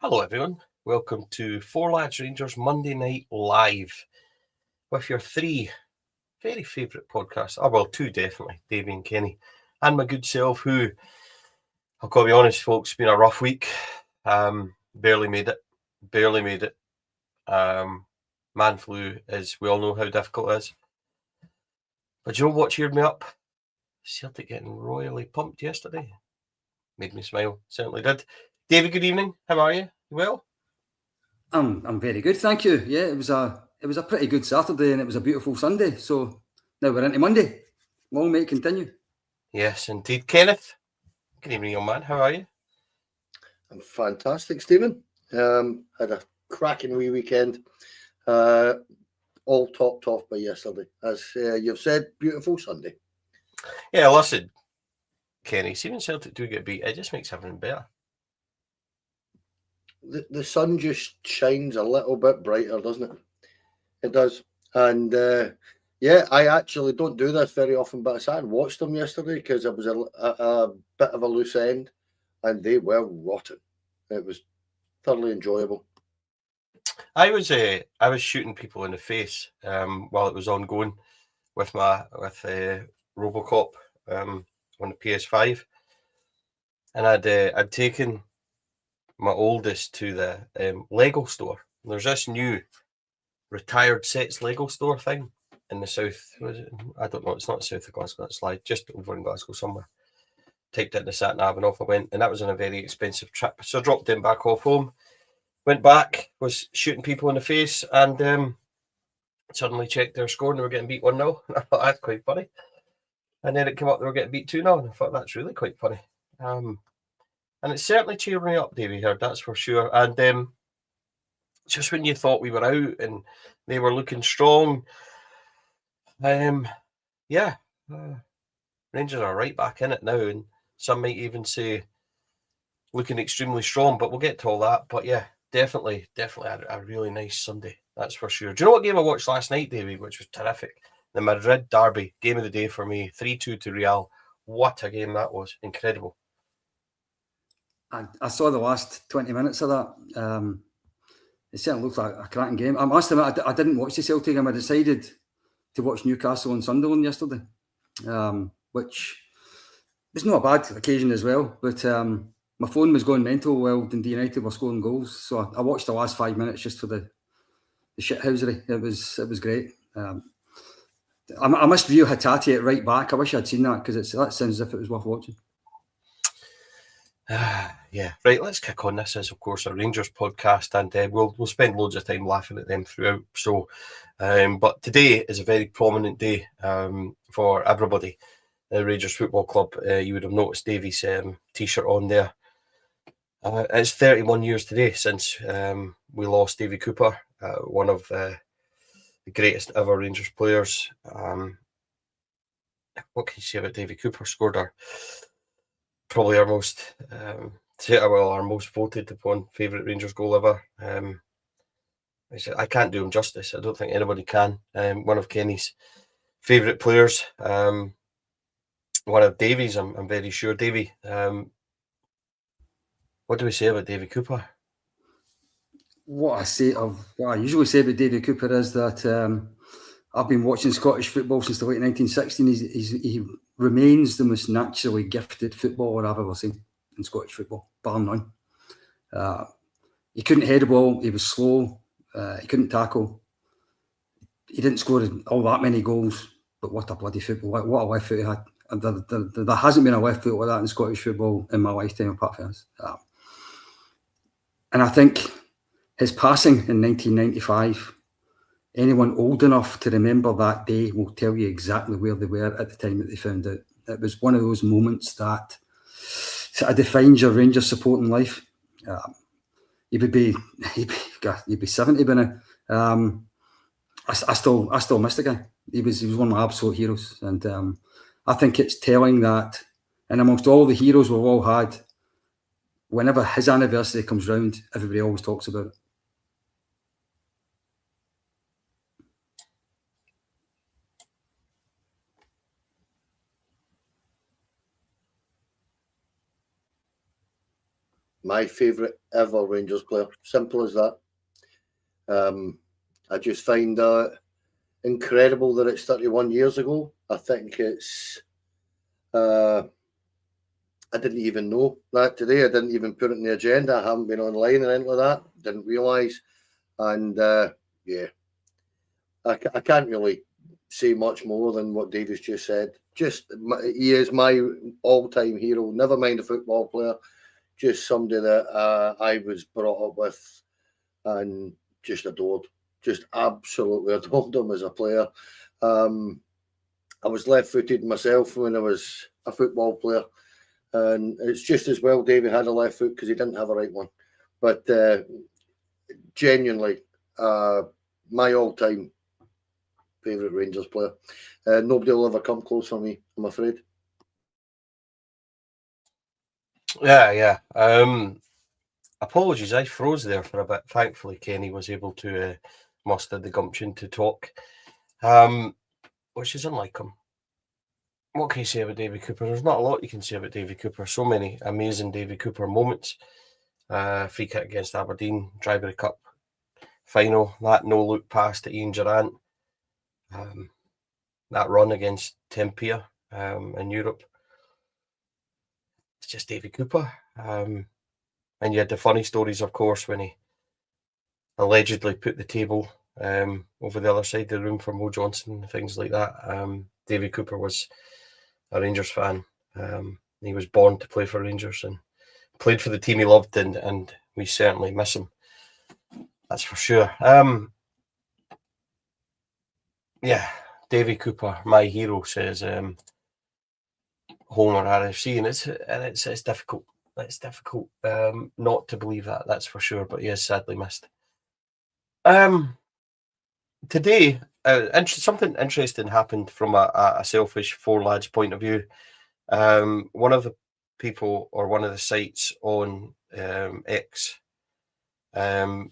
Hello everyone, welcome to Four Lads Rangers Monday Night Live with your three very favourite podcasts. Oh well, two definitely, Davie and Kenny, and my good self who, I've got to be honest folks, it's been a rough week. Barely made it. Man flu is, we all know how difficult it is. But you know what cheered me up? Celtic getting royally pumped yesterday. Made me smile, certainly did. Davie, good evening, how are you? You well? I'm very good, thank you. Yeah, it was a pretty good Saturday and it was a beautiful Sunday. So now we're into Monday. Long may it continue. Yes, indeed. Kenneth, good evening, young man. How are you? I'm fantastic, Stephen. Had a cracking wee weekend. All topped off by yesterday. As you've said, beautiful Sunday. Yeah, listen, Kenny, see when Celtic do get beat, it just makes everything better. The sun just shines a little bit brighter, doesn't it? It does. And yeah, I actually don't do this very often, but I sat and watched them yesterday because it was a bit of a loose end and they were rotten. It was thoroughly enjoyable. I was shooting people in the face while it was ongoing with RoboCop on the PS5, and I'd taken my oldest to the Lego store. There's this new retired sets Lego store thing in the south. I don't know. It's not south of Glasgow. It's like just over in Glasgow somewhere. Typed it in the sat nav and off I went, and that was on a very expensive trip. So I dropped in back off home. Went back, was shooting people in the face, and suddenly checked their score and they were getting beat 1-0. I thought that's quite funny. And then it came up they were getting beat 2-0, and I thought that's really quite funny. And it certainly cheered me up, Davie, here, that's for sure. And just when you thought we were out and they were looking strong, Rangers are right back in it now, and some might even say looking extremely strong, but we'll get to all that. But yeah, definitely a really nice Sunday, that's for sure. Do you know what game I watched last night, Davie, which was terrific? The Madrid derby, game of the day for me, 3-2 to Real. What a game that was, incredible. I saw the last 20 minutes of that. It certainly looked like a cracking game. I must admit, I didn't watch the Celtic game. I decided to watch Newcastle and Sunderland yesterday, which was not a bad occasion as well, but my phone was going mental while Dundee United were scoring goals, so I watched the last 5 minutes just for the shithousery. It was great. I must view Hatate at right back. I wish I'd seen that because that sounds as if it was worth watching. Yeah, right. Let's kick on. This is, of course, a Rangers podcast, and we'll spend loads of time laughing at them throughout. So, but today is a very prominent day for everybody. The Rangers Football Club. You would have noticed Davie's t-shirt on there. It's 31 years today since we lost Davie Cooper, one of the greatest ever Rangers players. What can you say about Davie Cooper? Scored probably our most voted upon favourite Rangers goal ever. I can't do him justice. I don't think anybody can. One of Kenny's favourite players. One of Davie's, I'm very sure. Davie, what do we say about Davie Cooper? What I usually say about Davie Cooper is that I've been watching Scottish football since the late 1960s. He remains the most naturally gifted footballer I've ever seen in Scottish football, bar none. He couldn't head a ball. He was slow. He couldn't tackle. He didn't score all that many goals, but what a bloody football! What a left foot he had. There hasn't been a left foot like that in Scottish football in my lifetime, apart from his. And I think his passing in 1995, anyone old enough to remember that day will tell you exactly where they were at the time that they found out. It was one of those moments that sort of defines your Rangers supporting life. You'd be 70 by now. I still miss the guy. He was one of my absolute heroes, and I think it's telling that, and amongst all the heroes we've all had, whenever his anniversary comes round, everybody always talks about it. my favourite ever Rangers player. Simple as that. I just find that incredible that it's 31 years ago. I think it's... I didn't even know that today. I didn't even put it in the agenda. I haven't been online or anything like that. Didn't realise. And yeah, I can't really say much more than what Davie's just said. He is my all-time hero. Never mind a football player. Just somebody that I was brought up with and just adored. Just absolutely adored him as a player. I was left-footed myself when I was a football player. And it's just as well Davie had a left foot because he didn't have a right one. But genuinely, my all-time favourite Rangers player. Nobody will ever come close for me, I'm afraid. Yeah. Apologies, I froze there for a bit. Thankfully, Kenny was able to muster the gumption to talk, which is unlike him. What can you say about Davie Cooper? There's not a lot you can say about Davie Cooper. So many amazing Davie Cooper moments. Free kick against Aberdeen, Drybury Cup final, that no-look pass to Ian Durrant, that run against Tempia in Europe. It's just Davie Cooper. And you had the funny stories, of course, when he allegedly put the table over the other side of the room for Mo Johnson, things like that. Davie Cooper was a Rangers fan. He was born to play for Rangers and played for the team he loved, and we certainly miss him. That's for sure. Yeah, Davie Cooper, my hero, says Homer RFC, and it's difficult. It's difficult not to believe that. That's for sure. But he is sadly missed. Today, something interesting happened from a selfish four lads point of view. One of the people or one of the sites on X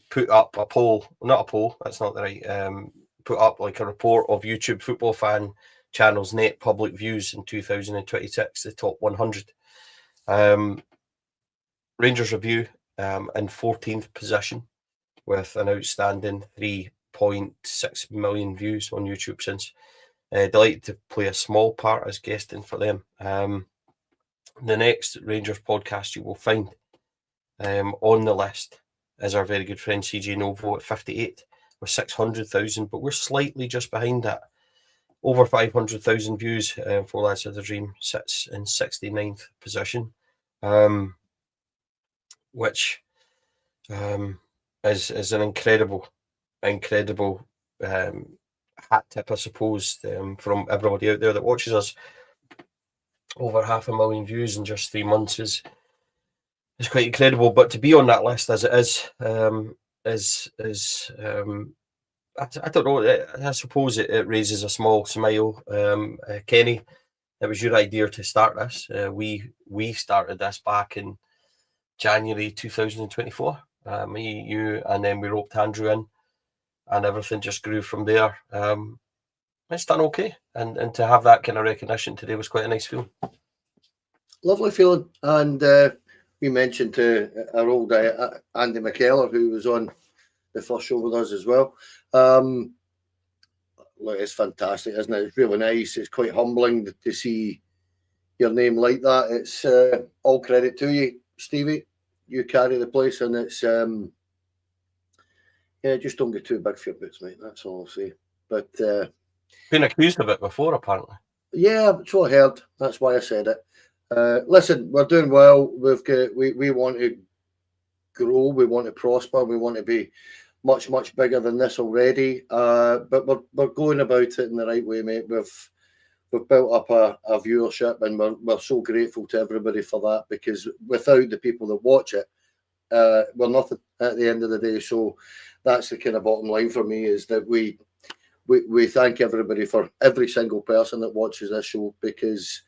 put up a poll, not a poll, that's not the right, put up like a report of YouTube football fan channels net public views in 2026, the top 100. Rangers Review in 14th position with an outstanding 3.6 million views on YouTube since. Delighted to play a small part as guesting for them. The next Rangers podcast you will find on the list is our very good friend CJ Novo at 58 with 600,000, but we're slightly just behind that. Over 500,000 views. Four Lads of the Dream sits in 69th position, which is an incredible hat tip, I suppose, from everybody out there that watches us. Over 500,000 views in just 3 months is quite incredible. But to be on that list as it is I don't know. I suppose it raises a small smile. Kenny, it was your idea to start this. We started this back in January 2024. Me, you, and then we roped Andrew in, and everything just grew from there. It's done okay, and to have that kind of recognition today was quite a nice feeling. Lovely feeling, and we mentioned to our old guy Andy McKellar, who was on the first show with us as well. Look, it's fantastic, isn't it? It's really nice. It's quite humbling to see your name like that. It's all credit to you, Stevie. You carry the place, and it's yeah, just don't get too big for your boots, mate. That's all I'll say. But been accused of it before, apparently. Yeah, so I heard. That's why I said it. Listen, we're doing well. We want to grow. We want to prosper. We want to be much bigger than this already. But we're going about it in the right way, mate. We've built up a viewership, and we're so grateful to everybody for that, because without the people that watch it, we're nothing at the end of the day. So that's the kind of bottom line for me, is that we thank everybody for every single person that watches this show, because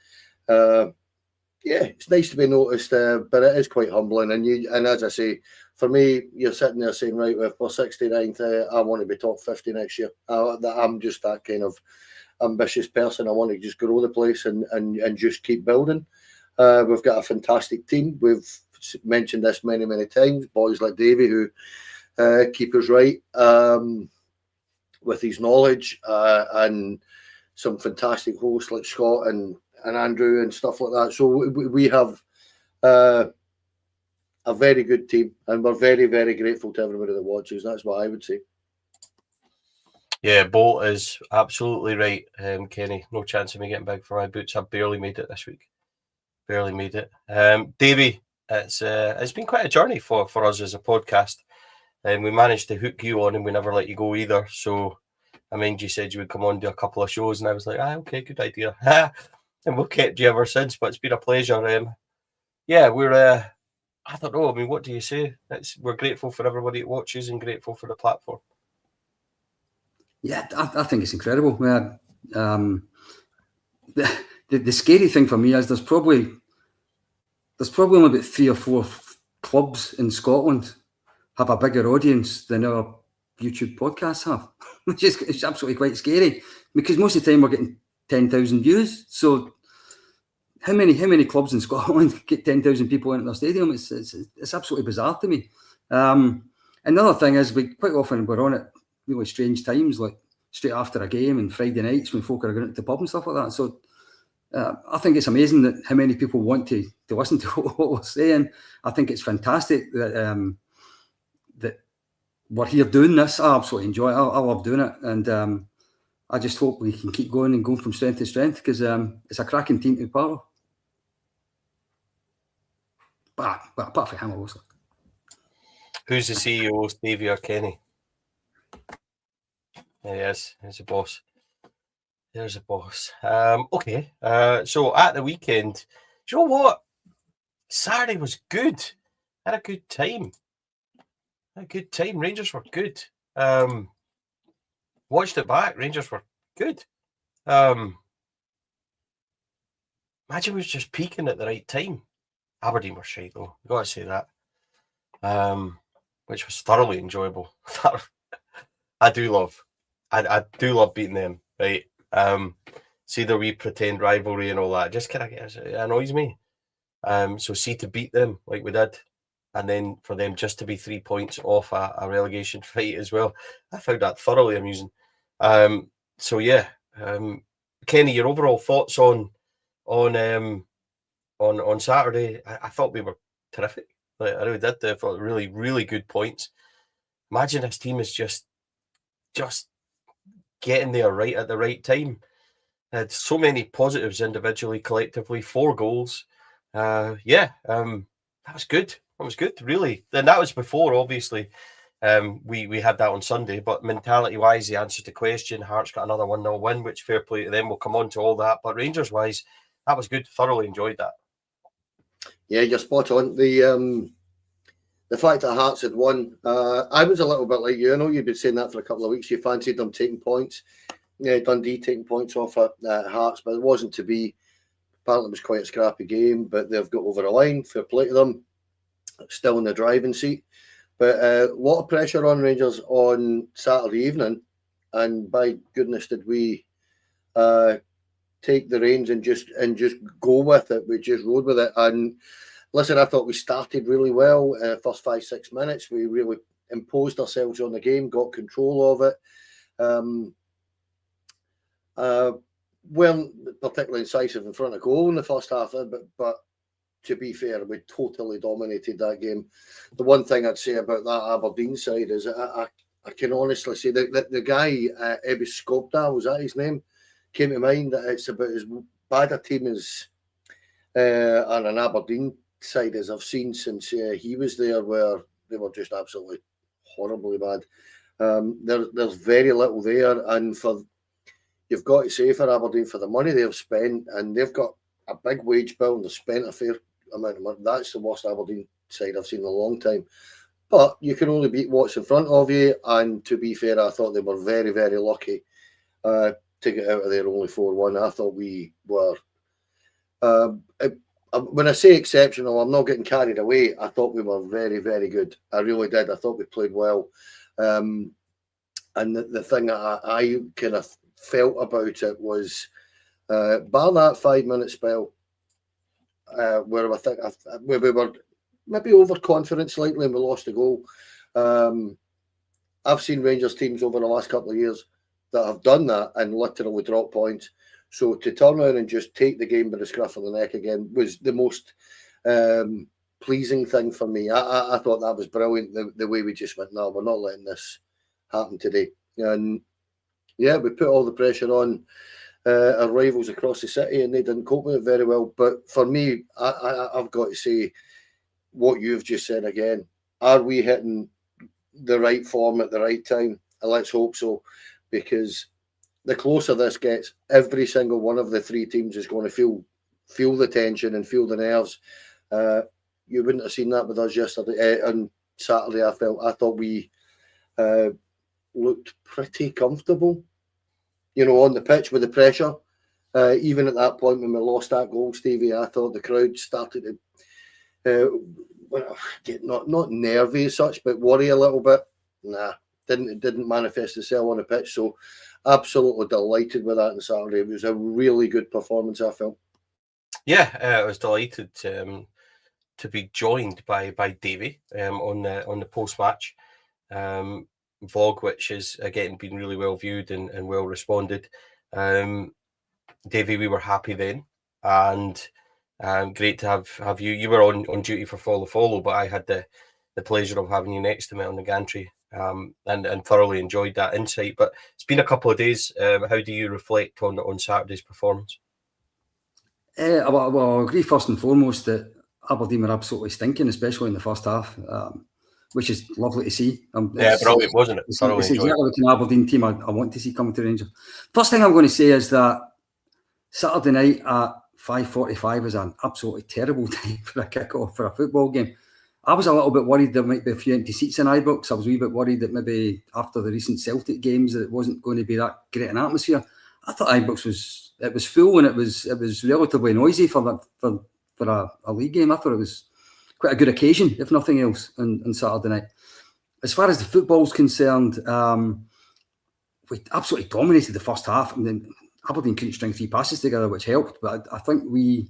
yeah, it's nice to be noticed, but it is quite humbling. And as I say, for me, you're sitting there saying, right, we're 69th, I want to be top 50 next year. I'm just that kind of ambitious person. I want to just grow the place and just keep building. We've got a fantastic team. We've mentioned this many times. Boys like Davie, who keep us right with his knowledge, and some fantastic hosts like Scott and Andrew and stuff like that. So we have a very good team, and we're very, very grateful to everybody that watches. That's what I would say. Yeah, Bolt is absolutely right, Kenny. No chance of me getting big for my boots. I barely made it this week. Barely made it. Davie, it's been quite a journey for us as a podcast. And we managed to hook you on and we never let you go either. So, I mean, you said you would come on, do a couple of shows, and I was like, okay, good idea. And we've kept you ever since, but it's been a pleasure. Yeah, we're, I don't know, I mean, what do you say? We're grateful for everybody that watches and grateful for the platform. Yeah, I think it's incredible. The scary thing for me is there's probably only about 3 or 4 clubs in Scotland have a bigger audience than our YouTube podcasts have, which is it's absolutely quite scary because most of the time we're getting 10,000 views. So how many clubs in Scotland get 10,000 people into their stadium? It's absolutely bizarre to me. Another thing is we quite often we're on at really strange times, like straight after a game and Friday nights when folk are going to the pub and stuff like that. So I think it's amazing that how many people want to listen to what we're saying. I think it's fantastic that that we're here doing this. I absolutely enjoy it. I love doing it, and I just hope we can keep going and going from strength to strength because it's a cracking team to be part of. But apart from him, obviously. Who's the CEO, Davie or Kenny? Yes, there's a boss. There's a boss. Okay. So at the weekend, do you know what? Saturday was good. I had a good time. Rangers were good. Watched it back. Rangers were good. Imagine we was just peaking at the right time. Aberdeen were shite though. You've got to say that. Which was thoroughly enjoyable. I do love beating them, right? See the wee pretend rivalry and all that. Just kind of it annoys me. So see to beat them like we did, and then for them just to be 3 points off a relegation fight as well. I found that thoroughly amusing. So yeah, Kenny, your overall thoughts on Saturday? I thought we were terrific. Like, I really did. I thought really, really good points. Imagine this team is just getting there right at the right time. Had so many positives individually, collectively, 4 goals. That was good. That was good, really. Then that was before, obviously. We had that on Sunday, but mentality-wise, the answer to question, Hearts got another 1-0 win, which fair play to them. We'll come on to all that. But Rangers-wise, that was good. Thoroughly enjoyed that. Yeah, you're spot on. The fact that Hearts had won, I was a little bit like you. I know you've been saying that for a couple of weeks. You fancied them taking points. Yeah, Dundee taking points off at Hearts, but it wasn't to be. Apparently, it was quite a scrappy game, but they've got over the line. Fair play to them. Still in the driving seat. But a lot of pressure on Rangers on Saturday evening, and by goodness did we take the reins and just go with it. We just rode with it. And listen, I thought we started really well. First 5-6 minutes, we really imposed ourselves on the game, got control of it. Weren't particularly incisive in front of goal in the first half, but to be fair, we totally dominated that game. The one thing I'd say about that Aberdeen side is I can honestly say that the guy, Ebbe Skobda, was that his name, came to mind. That it's about as bad a team as on an Aberdeen side as I've seen since he was there, where they were just absolutely horribly bad. There's very little there, and you've got to say for Aberdeen, for the money they've spent, and they've got a big wage bill and they've spent a fair amount of money. That's the worst Aberdeen side I've seen in a long time. But you can only beat what's in front of you, and to be fair, I thought they were very, very lucky to get out of there only 4-1. I thought we were, when I say exceptional, I'm not getting carried away. I thought we were very, very good. I really did. I thought we played well. And the thing I kind of felt about it was, bar that 5-minute spell, where I think we were maybe overconfident slightly and we lost the goal. I've seen Rangers teams over the last couple of years that have done that and literally drop points. So to turn around and just take the game by the scruff of the neck again was the most pleasing thing for me. I thought that was brilliant, the way we just went, no, we're not letting this happen today. And yeah, we put all the pressure on our rivals across the city and they didn't cope with it very well. But for me, I've got to say what you've just said again. Are we hitting the right form at the right time? Let's hope so, because the closer this gets, every single one of the three teams is going to feel the tension and feel the nerves. You wouldn't have seen that with us yesterday. On Saturday, I thought we looked pretty comfortable, on the pitch with the pressure. Even at that point when we lost that goal, Stevie, I thought the crowd started to get not nervy as such, but worry a little bit. Nah, didn't manifest itself on the pitch. So absolutely delighted with that on Saturday. It was a really good performance, I felt. Yeah, I was delighted to be joined by Davie on the post-match vlog, which is again been really well viewed and well responded. Davie, we were happy then, and great to have you. You were on duty for follow, but I had the pleasure of having you next to me on the gantry, and thoroughly enjoyed that insight. But it's been a couple of days. How do you reflect on Saturday's performance? Well, I agree first and foremost that Aberdeen were absolutely stinking, especially in the first half, which is lovely to see. Yeah, brilliant, wasn't it? It's exactly the Aberdeen team I want to see coming to Rangers. First thing I'm going to say is that Saturday night at 5:45 was an absolutely terrible time for a kick-off for a football game. I was a little bit worried there might be a few empty seats in Ibrox. I was a wee bit worried that maybe after the recent Celtic games that it wasn't going to be that great an atmosphere. I thought Ibrox was full and it was relatively noisy for a league game. I thought it was quite a good occasion, if nothing else, on Saturday night. As far as the football's concerned, we absolutely dominated the first half, and then Aberdeen couldn't string three passes together, which helped. But I think we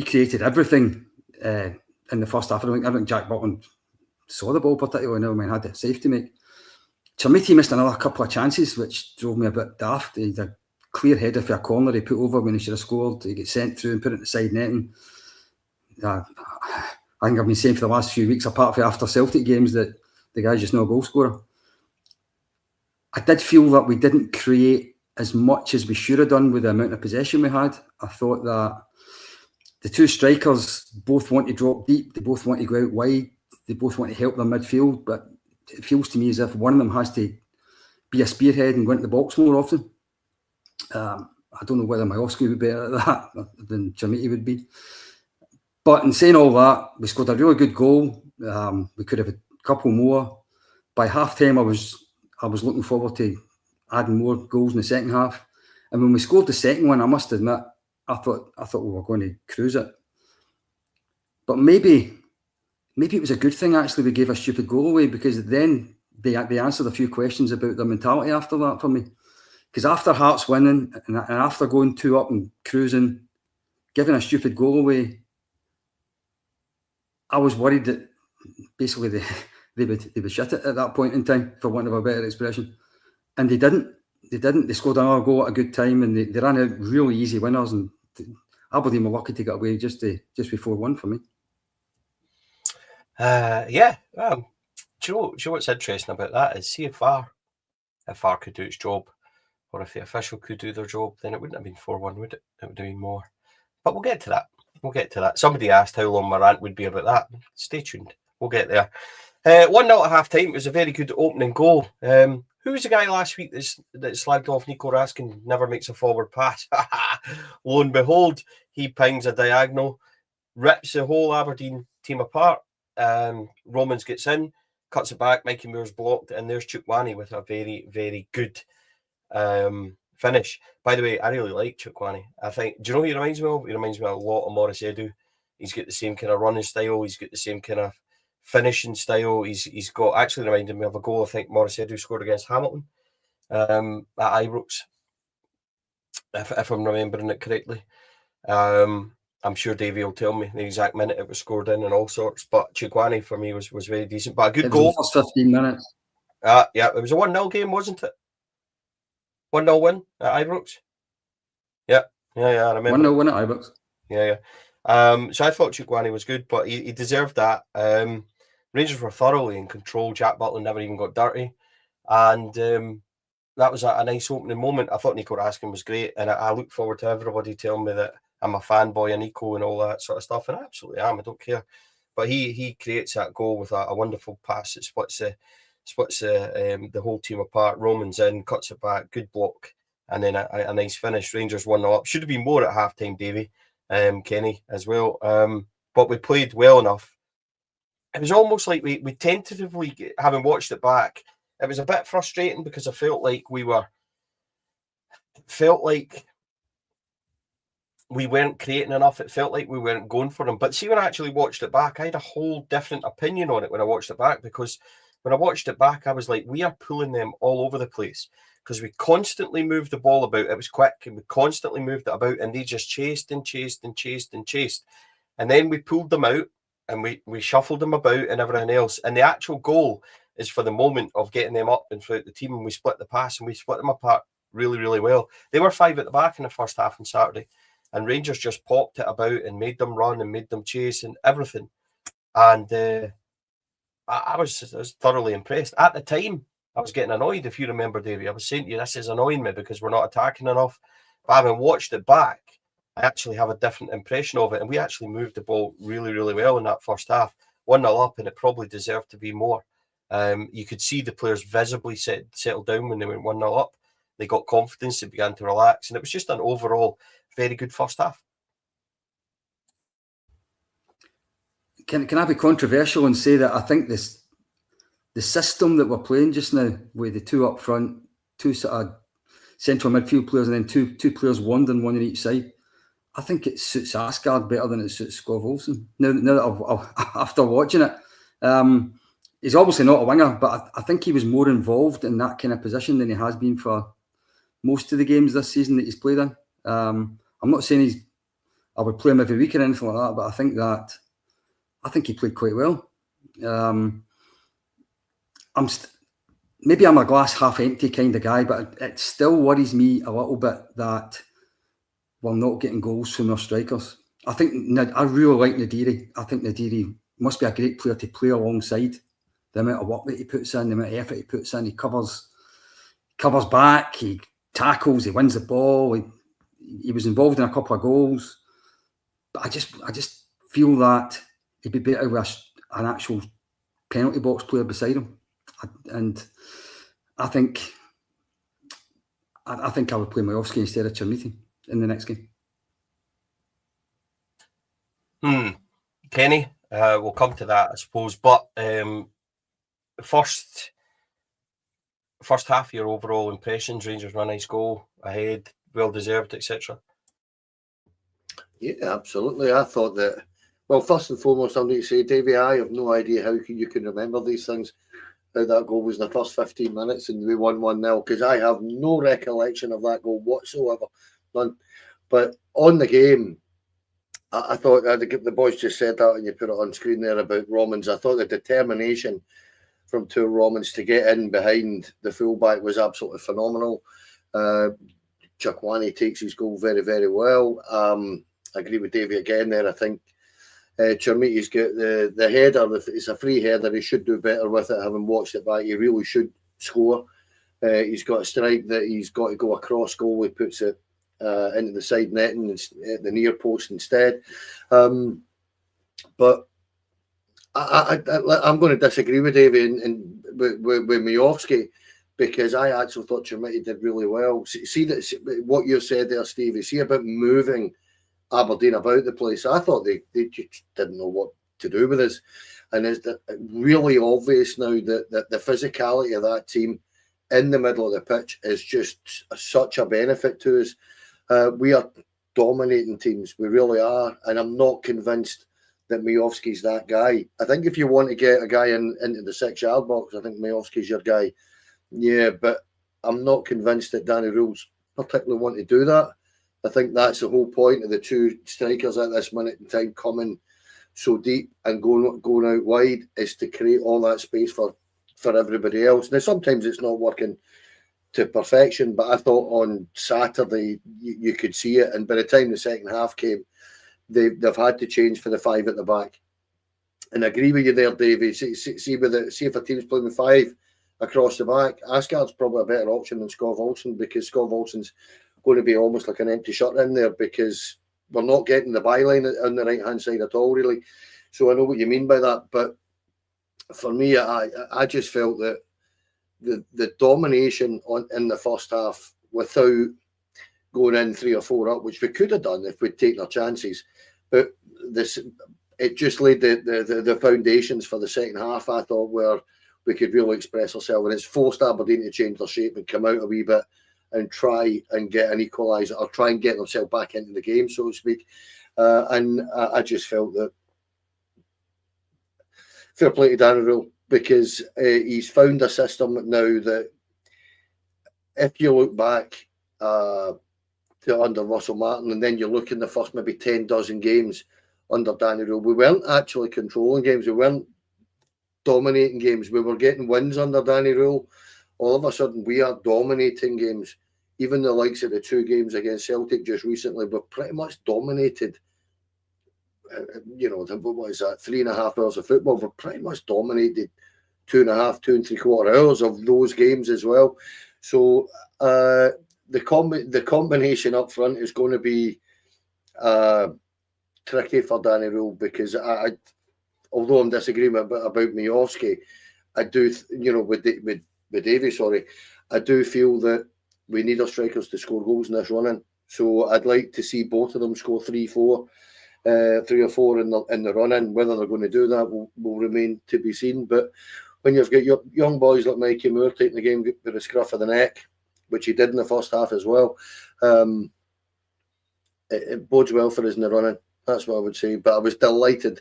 created everything in the first half. I don't think Jack Butland saw the ball particularly. Never mind, had a save to make. Chermiti missed another couple of chances, which drove me a bit daft. He had a clear header for a corner he put over when he should have scored. He gets sent through and put it in the side netting. I think I've been saying for the last few weeks, apart from after Celtic games, that the guy's just not a goal scorer. I did feel that we didn't create as much as we should have done with the amount of possession we had. I thought that the two strikers both want to drop deep, they both want to go out wide, they both want to help their midfield, but it feels to me as if one of them has to be a spearhead and go into the box more often. I don't know whether Majowski would be better at that than Chermiti would be. But in saying all that, we scored a really good goal. We could have a couple more. By half-time, I was looking forward to adding more goals in the second half. And when we scored the second one, I must admit, I thought we were going to cruise it. But maybe it was a good thing, actually, we gave a stupid goal away, because then they answered a few questions about their mentality after that for me. Because after Hearts winning and after going 2-up and cruising, giving a stupid goal away, I was worried that basically they would shit it at that point in time, for want of a better expression. And they didn't. They scored another goal at a good time, and they ran out really easy winners. And Aberdeen were lucky to get away just before 1 for me. Yeah. Do you know what's interesting about that is, see if VAR could do its job, or if the official could do their job, then it wouldn't have been 4-1, would it? It would have been more. But we'll get to that. Somebody asked how long my rant would be about that. Stay tuned. We'll get there. 1-0 at half time. It was a very good opening goal. Who was the guy last week that slagged off Nico Raskin, never makes a forward pass? Lo and behold, he pings a diagonal, rips the whole Aberdeen team apart. Romans gets in, cuts it back, Mikey Moore's blocked, and there's Chukwani with a very, very good finish. By the way, I really like Chukwani. I think, do you know who he reminds me of? He reminds me a lot of Morris Edu. He's got the same kind of running style. He's got the same kind of finishing style. He's got, actually reminded me of a goal I think Morris Edu scored against Hamilton at Ibrox, if I'm remembering it correctly. I'm sure Davie will tell me the exact minute it was scored in and all sorts. But Chiguani for me was very decent. But a good goal. The first 15 minutes. Yeah, it was a 1-0 game, wasn't it? 1-0 win at Ibrox. Yeah, I remember. 1-0 win at Ibrox. Yeah. So I thought Chiguani was good, but he deserved that. Rangers were thoroughly in control. Jack Butland never even got dirty, and that was a nice opening moment. I thought Nico Raskin was great, and I look forward to everybody telling me that I'm a fanboy of Nico and all that sort of stuff, and I absolutely am. I don't care. But he creates that goal with a wonderful pass that splits the whole team apart. Roman's in, cuts it back, good block, and then a nice finish. Rangers 1-0 up. Should have been more at halftime, Davie, Kenny as well. But we played well enough. It was almost like we tentatively, having watched it back, it was a bit frustrating because I felt like we weren't creating enough. It felt like we weren't going for them. But see, when I actually watched it back, I had a whole different opinion on it when I watched it back, because when I watched it back, I was like, we are pulling them all over the place because we constantly moved the ball about. It was quick and we constantly moved it about, and they just chased and chased and chased and chased. And then we pulled them out and we shuffled them about and everything else. And the actual goal is for the moment of getting them up and throughout the team, and we split the pass and we split them apart really, really well. They were 5 at the back in the first half on Saturday, and Rangers just popped it about and made them run and made them chase and everything. And I was thoroughly impressed. At the time, I was getting annoyed, if you remember, Davie. I was saying to you, this is annoying me because we're not attacking enough. But having watched it back, I actually have a different impression of it. And we actually moved the ball really, really well in that first half. 1-0 up, and it probably deserved to be more. You could see the players visibly settled down when they went 1-0 up. They got confidence, they began to relax, and it was just an overall very good first half. Can I be controversial and say that I think the system that we're playing just now, with the two up front, two sort of central midfield players, and then two players wandering one on each side, I think it suits Asgard better than it suits Skov Olsen. Now that after watching it, he's obviously not a winger, but I think he was more involved in that kind of position than he has been for most of the games this season that he's played in. I'm not saying I would play him every week or anything like that, but I think he played quite well. Maybe I'm a glass half empty kind of guy, but it still worries me a little bit that we're not getting goals from our strikers. I really like Nadiri. I think Nadiri must be a great player to play alongside. The amount of work that he puts in, the amount of effort he puts in, he covers back, he tackles, he wins the ball. He was involved in a couple of goals, but I just feel that he'd be better with an actual penalty box player beside him. And I think I would play Majowski instead of Chermiti in the next game. Kenny, we'll come to that, I suppose. But first half, your overall impressions? Rangers won a nice goal ahead, well deserved, etc. Yeah, absolutely. I thought that. Well, first and foremost, I need to say, Davie, I have no idea how you can remember these things. How that goal was in the first 15 minutes and we won 1-0, because I have no recollection of that goal whatsoever. None. But on the game, I thought the boys just said that, and you put it on screen there about Romans. I thought the determination from two Romans to get in behind the fullback was absolutely phenomenal. Chiguani takes his goal very, very well. I agree with Davie again there. I think Chermiti's got the header. It's a free header. He should do better with it. Having watched it back, he really should score. He's got a strike that he's got to go across goal. He puts it into the side netting at the near post instead. But I'm going to disagree with Davie and with Majowski, because I actually thought Chermiti did really well. See that what you said there, Stevie. See about moving Aberdeen about the place. I thought they just didn't know what to do with us, and it's really obvious now that the physicality of that team in the middle of the pitch is just such a benefit to us. We are dominating teams, we really are, and I'm not convinced that Majowski's that guy. I think if you want to get a guy into the 6-yard box, I think Majowski's your guy. Yeah, but I'm not convinced that Danny Rules particularly want to do that. I think that's the whole point of the two strikers at this minute in time coming so deep and going out wide, is to create all that space for everybody else. Now, sometimes it's not working to perfection, but I thought on Saturday you could see it, and by the time the second half came, they've had to change for the 5 at the back. And I agree with you there, Davie. See if a team's playing with 5 across the back, Asgard's probably a better option than Scott Olsen, because Scott Olsen's going to be almost like an empty shot in there, because we're not getting the byline on the right hand side at all, really. So I know what you mean by that, but for me, I just felt that the domination in the first half, without going in 3 or 4 up, which we could have done if we'd taken our chances, but it just laid the foundations for the second half, I thought, where we could really express ourselves, and it's forced Aberdeen to change their shape and come out a wee bit and try and get an equaliser, or try and get themselves back into the game, so to speak. And I just felt that fair play to Danny Rule, because he's found a system now that, if you look back to under Russell Martin, and then you look in the first maybe 10 dozen games under Danny Rule, we weren't actually controlling games, we weren't dominating games, we were getting wins under Danny Rule. All of a sudden we are dominating games. Even the likes of the 2 games against Celtic just recently were pretty much dominated. What is that, 3.5 hours of football? We're pretty much dominated 2.5, 2 3/4 hours of those games as well. So the combination up front is going to be tricky for Danny Rule, because although I'm disagreeing about Miovski, I do, with Davie, sorry, I do feel that we need our strikers to score goals in this running. So I'd like to see both of them score 3 or 4 in the run-in. Whether they're going to do that will remain to be seen. But when you've got your young boys like Mikey Moore taking the game with the scruff of the neck, which he did in the first half as well, it bodes well for us in the run-in. That's what I would say. But I was delighted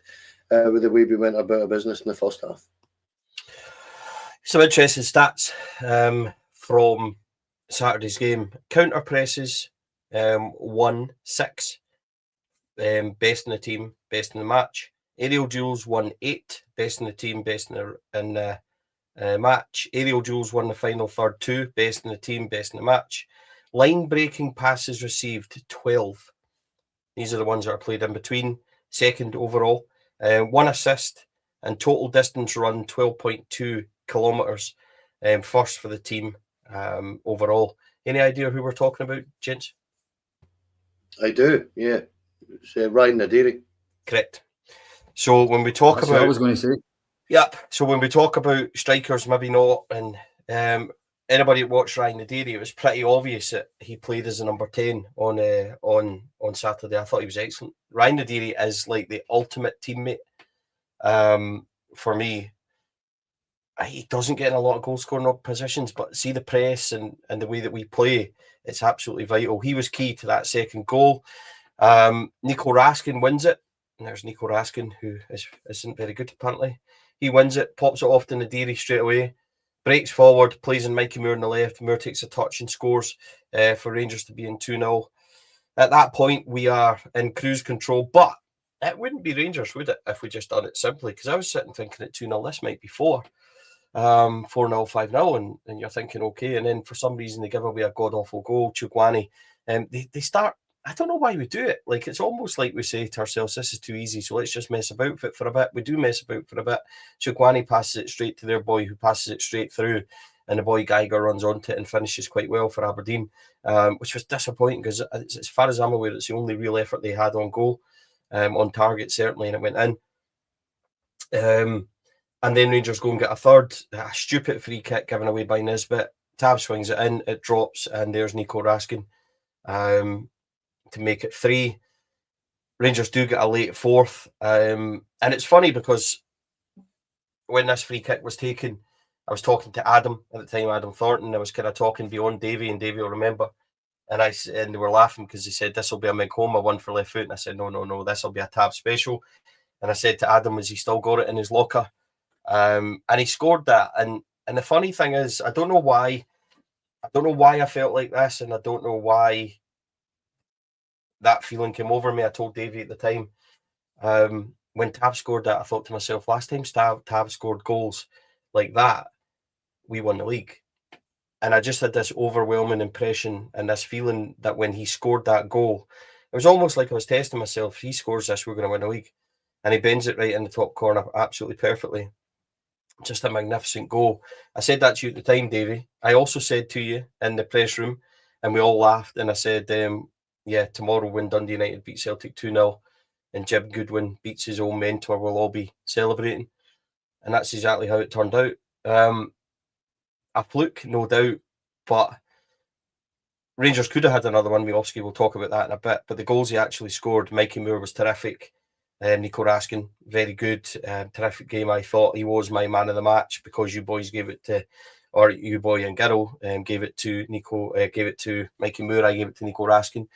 with the way we went about our business in the first half. Some interesting stats from Saturday's game. Counter presses, 1-6. Best in the team, best in the match. Aerial duels, 1-8. Best in the team, best in the match. Aerial duels won the final third, 2. Best in the team, best in the match. Line breaking passes received, 12. These are the ones that are played in between. Second overall. 1 assist, and total distance run 12.2 kilometres. First for the team overall. Any idea who we're talking about, gents? I do, yeah. It's Ryan Nadiri. Correct. So when we talk That's about, what I was going to say. Yep. So when we talk about strikers, maybe not, and anybody that watched Ryan Nadiri, it was pretty obvious that he played as a number 10 on Saturday. I thought he was excellent. Ryan Nadiri is like the ultimate teammate for me. He doesn't get in a lot of goal scoring positions, but see the press and the way that we play, it's absolutely vital. He was key to that second goal. Nico Raskin wins it. And there's Nico Raskin, who isn't very good apparently. He wins it, pops it off to Nadiri straight away, breaks forward, plays in Mikey Moore on the left. Moore takes a touch and scores for Rangers to be in 2-0. At that point, we are in cruise control, but it wouldn't be Rangers, would it, if we just done it simply? Because I was sitting thinking at 2-0, this might be 4. 4-0, 5-0, and you're thinking, okay, and then for some reason they give away a god-awful goal, Chugwani. They start, I don't know why we do it. Like, it's almost like we say to ourselves, this is too easy, so let's just mess about with it for a bit. We do mess about for a bit. Chugwani passes it straight to their boy, who passes it straight through, and the boy Geiger runs onto it and finishes quite well for Aberdeen, which was disappointing, because as far as I'm aware, it's the only real effort they had on goal, on target certainly, and it went in. And then Rangers go and get a third, a stupid free kick given away by Nisbet. Tab swings it in, it drops, and there's Nico Raskin to make it 3. Rangers do get a late fourth. And it's funny because when this free kick was taken, I was talking to Adam at the time, Adam Thornton. I was kind of talking beyond Davie, and Davie will remember. And they were laughing because they said, this will be a Minkoma one for left foot. And I said, no, this will be a Tab special. And I said to Adam, has he still got it in his locker? And he scored that. And the funny thing is, I don't know why I felt like this, and I don't know why that feeling came over me. I told Davie at the time, when Tab scored that, I thought to myself, last time Tab scored goals like that, we won the league. And I just had this overwhelming impression and this feeling that when he scored that goal, it was almost like I was testing myself. If he scores this, we're going to win the league. And he bends it right in the top corner absolutely perfectly. Just a magnificent goal. I said that to you at the time, Davie. I also said to you in the press room, and we all laughed, and I said, yeah, tomorrow when Dundee United beat Celtic 2-0 and Jim Goodwin beats his own mentor, we'll all be celebrating. And that's exactly how it turned out. A fluke, no doubt, but Rangers could have had another one. Miovski, we'll talk about that in a bit. But the goals he actually scored, Mikey Moore was terrific. Nico Raskin, very good. Terrific game. I thought he was my man of the match because you boys gave it to, or you boy and girl gave it to Nico, gave it to Mikey Moore. I gave it to Nico Raskin.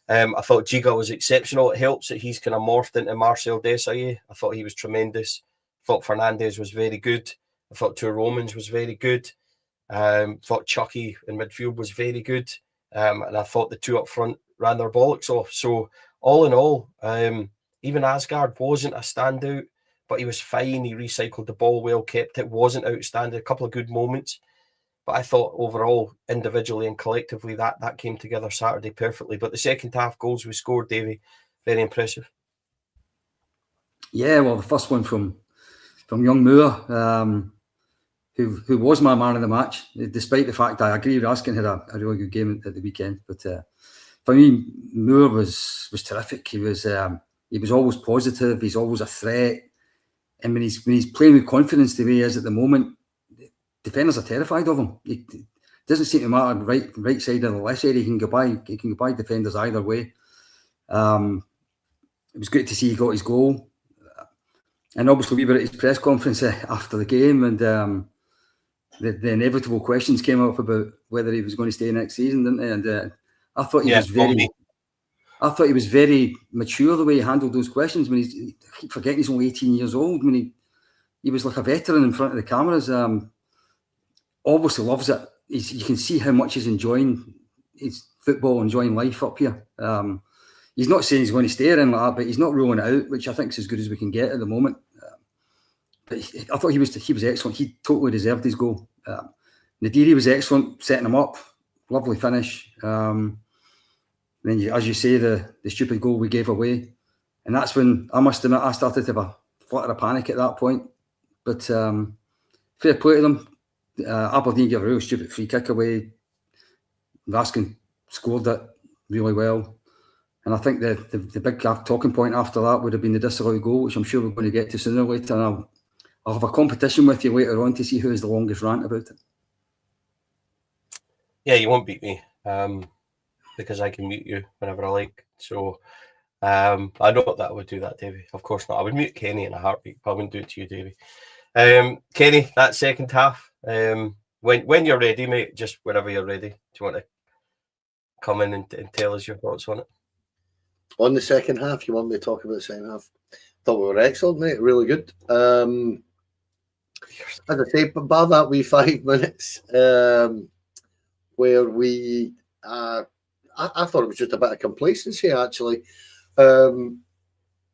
I thought Giga was exceptional. It helps that he's kind of morphed into Marcel Desailly. I thought he was tremendous. I thought Fernandez was very good. I thought Two Romans was very good. Thought Chucky in midfield was very good. And I thought the two up front ran their bollocks off. So all in all, even Asgard wasn't a standout, but he was fine. He recycled the ball well, kept it, wasn't outstanding. A couple of good moments. But I thought overall, individually and collectively, that came together Saturday perfectly. But the second half goals we scored, Davie, very impressive. Yeah, well, the first one from young Moore, who was my man of the match, despite the fact I agree Raskin had a really good game at the weekend. But for me, Moore was terrific. He was always positive. He's always a threat. And when he's playing with confidence the way he is at the moment, defenders are terrified of him. It doesn't seem to matter right side or the left side. He can go by defenders either way. It was great to see he got his goal. And obviously we were at his press conference after the game, and the inevitable questions came up about whether he was going to stay next season, didn't they? And I thought he was very mature the way he handled those questions. When I keep forgetting he's only 18 years old. When he was like a veteran in front of the cameras. Obviously loves it. You can see how much he's enjoying his football, enjoying life up here. He's not saying he's going to stay in like that, but he's not ruling it out, which I think is as good as we can get at the moment. But I thought he was excellent. He totally deserved his goal. Nadiri was excellent, setting him up. Lovely finish. Then, as you say, the stupid goal we gave away. And that's when, I must admit, I started to have a flutter of panic at that point. But fair play to them. Aberdeen gave a real stupid free kick away. Raskin scored it really well. And I think the big talking point after that would have been the disallowed goal, which I'm sure we're going to get to sooner or later. And I'll have a competition with you later on to see who has the longest rant about it. Yeah, you won't beat me because I can mute you whenever I like. So I know that I would do that, Davie. Of course not. I would mute Kenny in a heartbeat, but I wouldn't do it to you, Davie. Kenny, that second half, when you're ready, mate, just whenever you're ready, do you want to come in and tell us your thoughts on it? On the second half, you want me to talk about the second half? Thought we were excellent, mate. Really good. As I say, bar that wee 5 minutes where we, I thought it was just a bit of complacency, actually.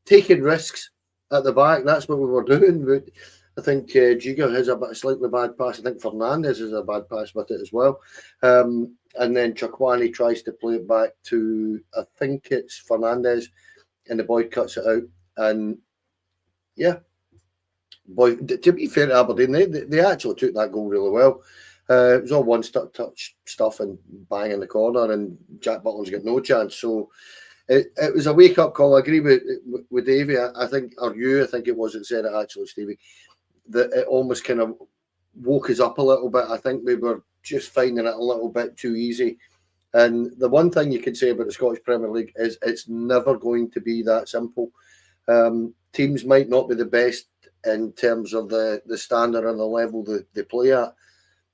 Taking risks at the back, that's what we were doing. I think Giga has a slightly bad pass. I think Fernandez has a bad pass with it as well. And then Chakwani tries to play it back to, I think it's Fernandez, and the boy cuts it out. And yeah, boy, to be fair to Aberdeen, they actually took that goal really well. It was all one-touch stuff and bang in the corner, and Jack Butler's got no chance. So it was a wake-up call. I agree with Davie. I think it was that said it actually, Stevie, that it almost kind of woke us up a little bit. I think we were just finding it a little bit too easy. And the one thing you can say about the Scottish Premier League is it's never going to be that simple. Teams might not be the best in terms of the standard and the level they play at,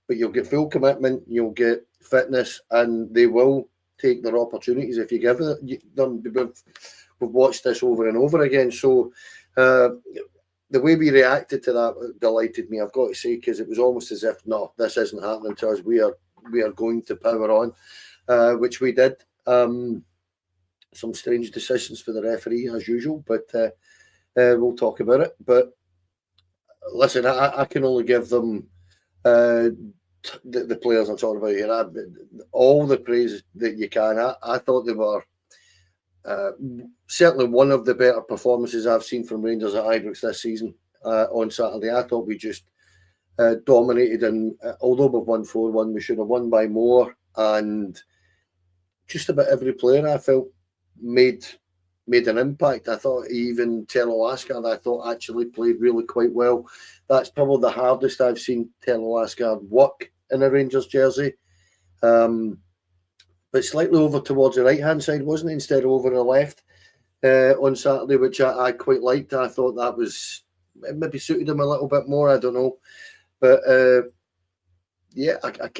but you'll get full commitment, you'll get fitness, and they will take their opportunities if you give it. We've watched this over and over again. So the way we reacted to that delighted me, I've got to say, because it was almost as if, no, this isn't happening to us. We are going to power on, which we did. some strange decisions for the referee as usual, but we'll talk about it. But listen, I can only give them the players I'm talking about here all the praise that you can. I thought they were certainly one of the better performances I've seen from Rangers at Ibrox this season on Saturday. I thought we just dominated, and although we've won 4-1, we should have won by more. And just about every player I felt made an impact. I thought even Telo Asgard, I thought actually played really quite well. That's probably the hardest I've seen Telo Asgard work in a Rangers jersey. But slightly over towards the right-hand side, wasn't it, instead of over the left on Saturday, which I quite liked. I thought that was, it maybe suited him a little bit more, I don't know. But yeah,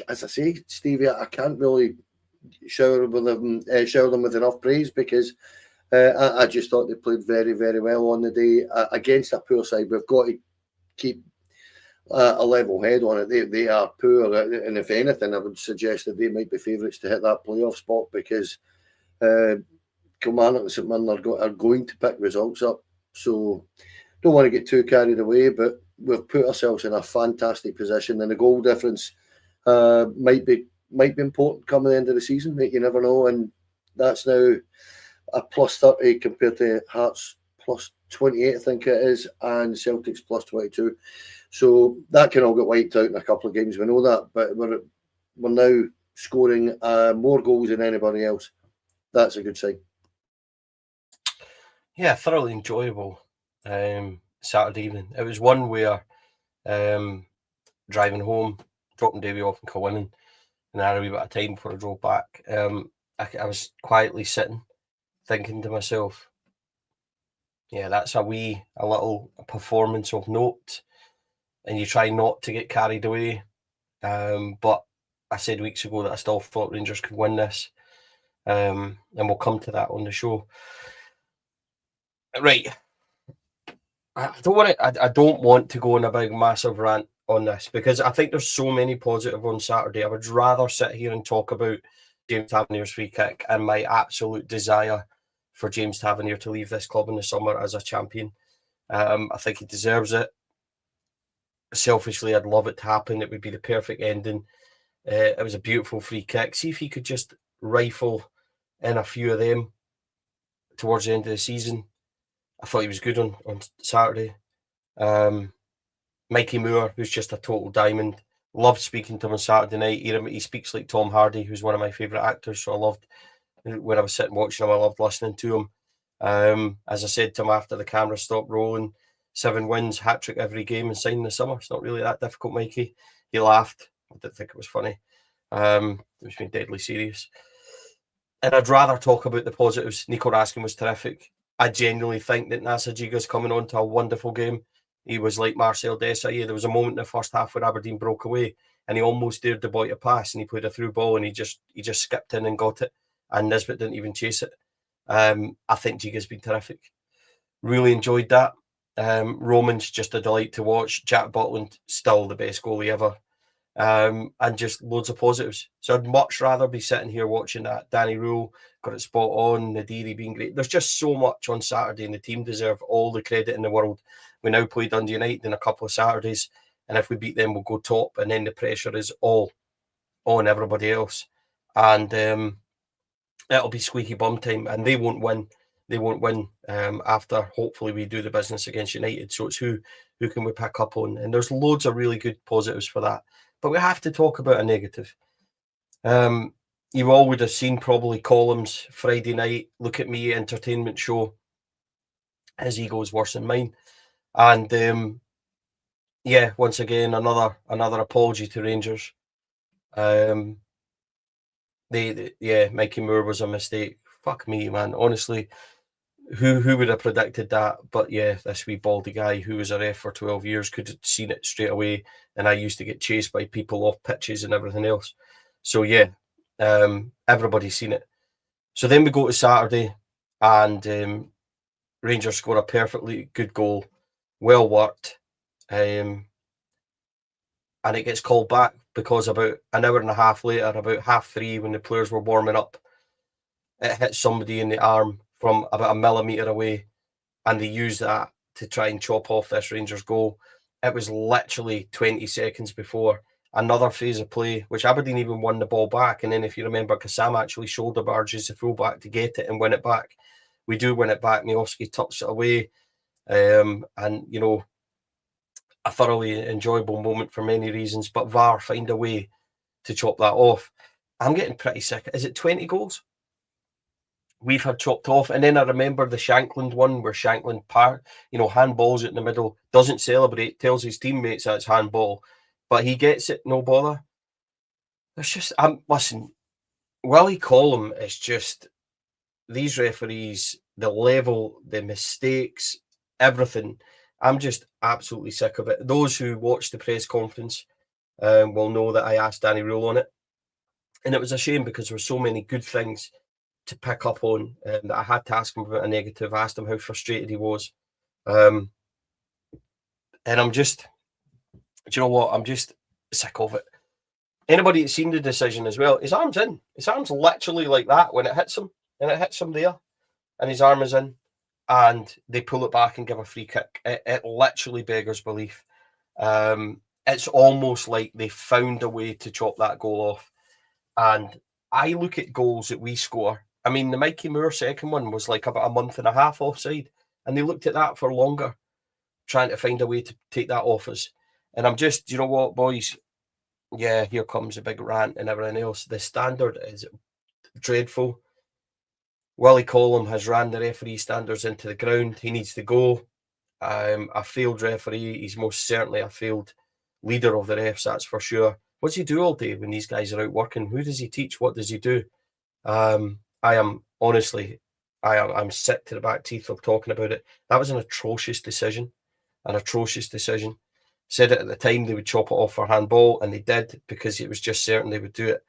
as I say, Stevie, I can't really shower them with enough praise, because I just thought they played very, very well on the day against a poor side. We've got to keep a level head on it. They are poor, and if anything, I would suggest that they might be favourites to hit that playoff spot, because Kilmarnock and St Mirren are going to pick results up. So don't want to get too carried away, but we've put ourselves in a fantastic position, and the goal difference might be important coming the end of the season. Mate, you never know, and that's now a plus 30 compared to Hearts plus 28, I think it is, and Celtic's plus 22. So that can all get wiped out in a couple of games. We know that, but we're now scoring more goals than anybody else. That's a good sign. Yeah, thoroughly enjoyable Saturday evening. It was one where driving home, dropping Davie off in Kilwinning, and I had a wee bit of time before I drove back. I was quietly sitting, thinking to myself, yeah, that's a little performance of note, and you try not to get carried away. But I said weeks ago that I still thought Rangers could win this, and we'll come to that on the show. Right, I don't want to go on a big massive rant on this, because I think there's so many positive on Saturday. I would rather sit here and talk about James Tavernier's free kick and my absolute desire for James Tavernier to leave this club in the summer as a champion. I think he deserves it. Selfishly, I'd love it to happen. It would be the perfect ending. It was a beautiful free kick. See if he could just rifle in a few of them towards the end of the season. I thought he was good on Saturday. Mikey Moore, who's just a total diamond. Loved speaking to him on Saturday night. He speaks like Tom Hardy, who's one of my favourite actors. So I loved, when I was sitting watching him, I loved listening to him. As I said to him after the camera stopped rolling, 7 wins, hat-trick every game, and sign in the summer. It's not really that difficult, Mikey. He laughed. I didn't think it was funny. It was being deadly serious. And I'd rather talk about the positives. Nico Raskin was terrific. I genuinely think that Nasa Giga's coming on to a wonderful game. He was like Marcel Desailly. There was a moment in the first half where Aberdeen broke away, and he almost dared the boy to pass, and he played a through ball, and he just skipped in and got it, and Nisbet didn't even chase it. I think Giga's been terrific. Really enjoyed that. Roman's just a delight to watch. Jack Butland, still the best goalie ever. And just loads of positives. So I'd much rather be sitting here watching that. Danny Rule got it spot on, Nadiri being great. There's just so much on Saturday, and the team deserve all the credit in the world. We now play Dundee United in a couple of Saturdays, and if we beat them, we'll go top, and then the pressure is all on everybody else. And it'll be squeaky bum time, and they won't win. They won't win after, hopefully, we do the business against United. So it's who can we pick up on? And there's loads of really good positives for that. But we have to talk about a negative. You all would have seen probably columns Friday night, Look at Me entertainment show. His ego is worse than mine. And yeah, once again, another apology to Rangers. Mikey Moore was a mistake. Fuck me, man. Honestly, who would have predicted that? But yeah, this wee baldy guy who was a ref for 12 years could have seen it straight away. And I used to get chased by people off pitches and everything else. So yeah, everybody's seen it. So then we go to Saturday, and Rangers score a perfectly good goal, well worked, and it gets called back because about an hour and a half later, about 3:30, when the players were warming up, it hit somebody in the arm from about a millimetre away, and they used that to try and chop off this Rangers goal. It was literally 20 seconds before another phase of play, which Aberdeen even won the ball back. And then, if you remember, Kassam actually shoulder barges the fullback to get it and win it back. We do win it back. Miovski tucks it away. And, you know, a thoroughly enjoyable moment for many reasons. But VAR find a way to chop that off. I'm getting pretty sick. Is it 20 goals we've had chopped off? And then I remember the Shankland one where Shankland, handballs it in the middle, doesn't celebrate, tells his teammates that's handball, but he gets it, no bother. It's just, listen, Willie Collum is just, these referees, the level, the mistakes, everything. I'm just absolutely sick of it. Those who watched the press conference will know that I asked Danny Rule on it. And it was a shame because there were so many good things to pick up on that I had to ask him about a negative. I asked him how frustrated he was. And I'm just, do you know what? I'm just sick of it. Anybody that's seen the decision as well, his arm's in. His arm's literally like that when it hits him. And it hits him there. And his arm is in. And they pull it back and give a free kick. It literally beggars belief. It's almost like they found a way to chop that goal off. And I look at goals that we score. I mean, the Mikey Moore second one was like about a month and a half offside. And they looked at that for longer, trying to find a way to take that off us. And I'm just, you know what, boys? Yeah, here comes a big rant and everything else. The standard is dreadful. Willie Collum has ran the referee standards into the ground. He needs to go. A failed referee. He's most certainly a failed leader of the refs, that's for sure. What's he do all day when these guys are out working? Who does he teach? What does he do? I'm sick to the back teeth of talking about it. That was an atrocious decision. Said it at the time they would chop it off for handball, and they did because it was just certain they would do it.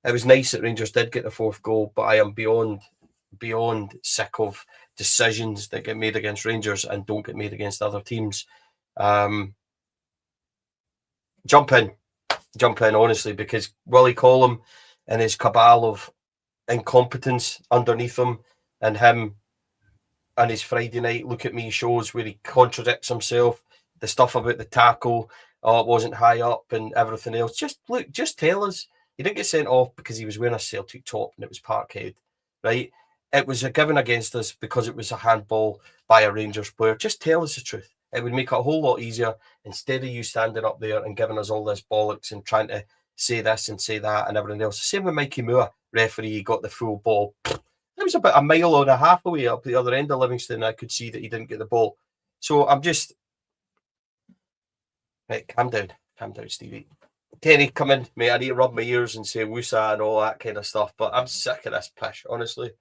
It was nice that Rangers did get the fourth goal, but I am beyond sick of decisions that get made against Rangers and don't get made against other teams. Jump in, honestly, because Willie Collum and his cabal of incompetence underneath him, and him and his Friday night look at me shows where he contradicts himself, the stuff about the tackle, it wasn't high up and everything else. Just tell us. He didn't get sent off because he was wearing a Celtic top and it was Parkhead, right? It was a given against us because it was a handball by a Rangers player. Just tell us the truth. It would make it a whole lot easier instead of you standing up there and giving us all this bollocks and trying to say this and say that and everything else. Same with Mikey Moore, referee, he got the full ball. It was about a mile and a half away up the other end of Livingston. I could see that he didn't get the ball. So I'm just... Right, calm down, Stevie. Kenny, come in, mate. I need to rub my ears and say woosah and all that kind of stuff, but I'm sick of this pish, honestly.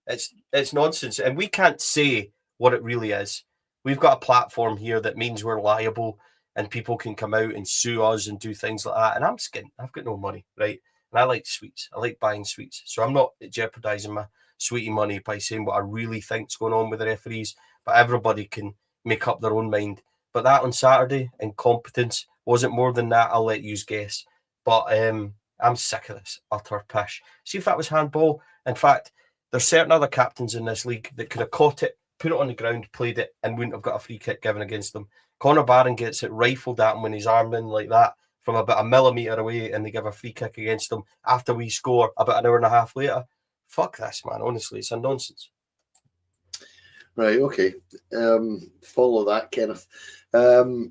It's nonsense, and we can't say what it really is. We've got a platform here that means we're liable and people can come out and sue us and do things like that, and I'm skint. I've got no money, right? And I like sweets. I like buying sweets. So I'm not jeopardising my sweetie money by saying what I really think's going on with the referees, but everybody can make up their own mind. But that on Saturday, incompetence, wasn't more than that, I'll let you guess. But I'm sick of this utter pish. See if that was handball. In fact, there's certain other captains in this league that could have caught it, put it on the ground, played it, and wouldn't have got a free kick given against them. Connor Barron gets it rifled at him when he's arm in like that from about a millimetre away, and they give a free kick against them after we score about an hour and a half later. Fuck this, man. Honestly, it's a nonsense. Right, okay. Follow that, Kenneth. Right,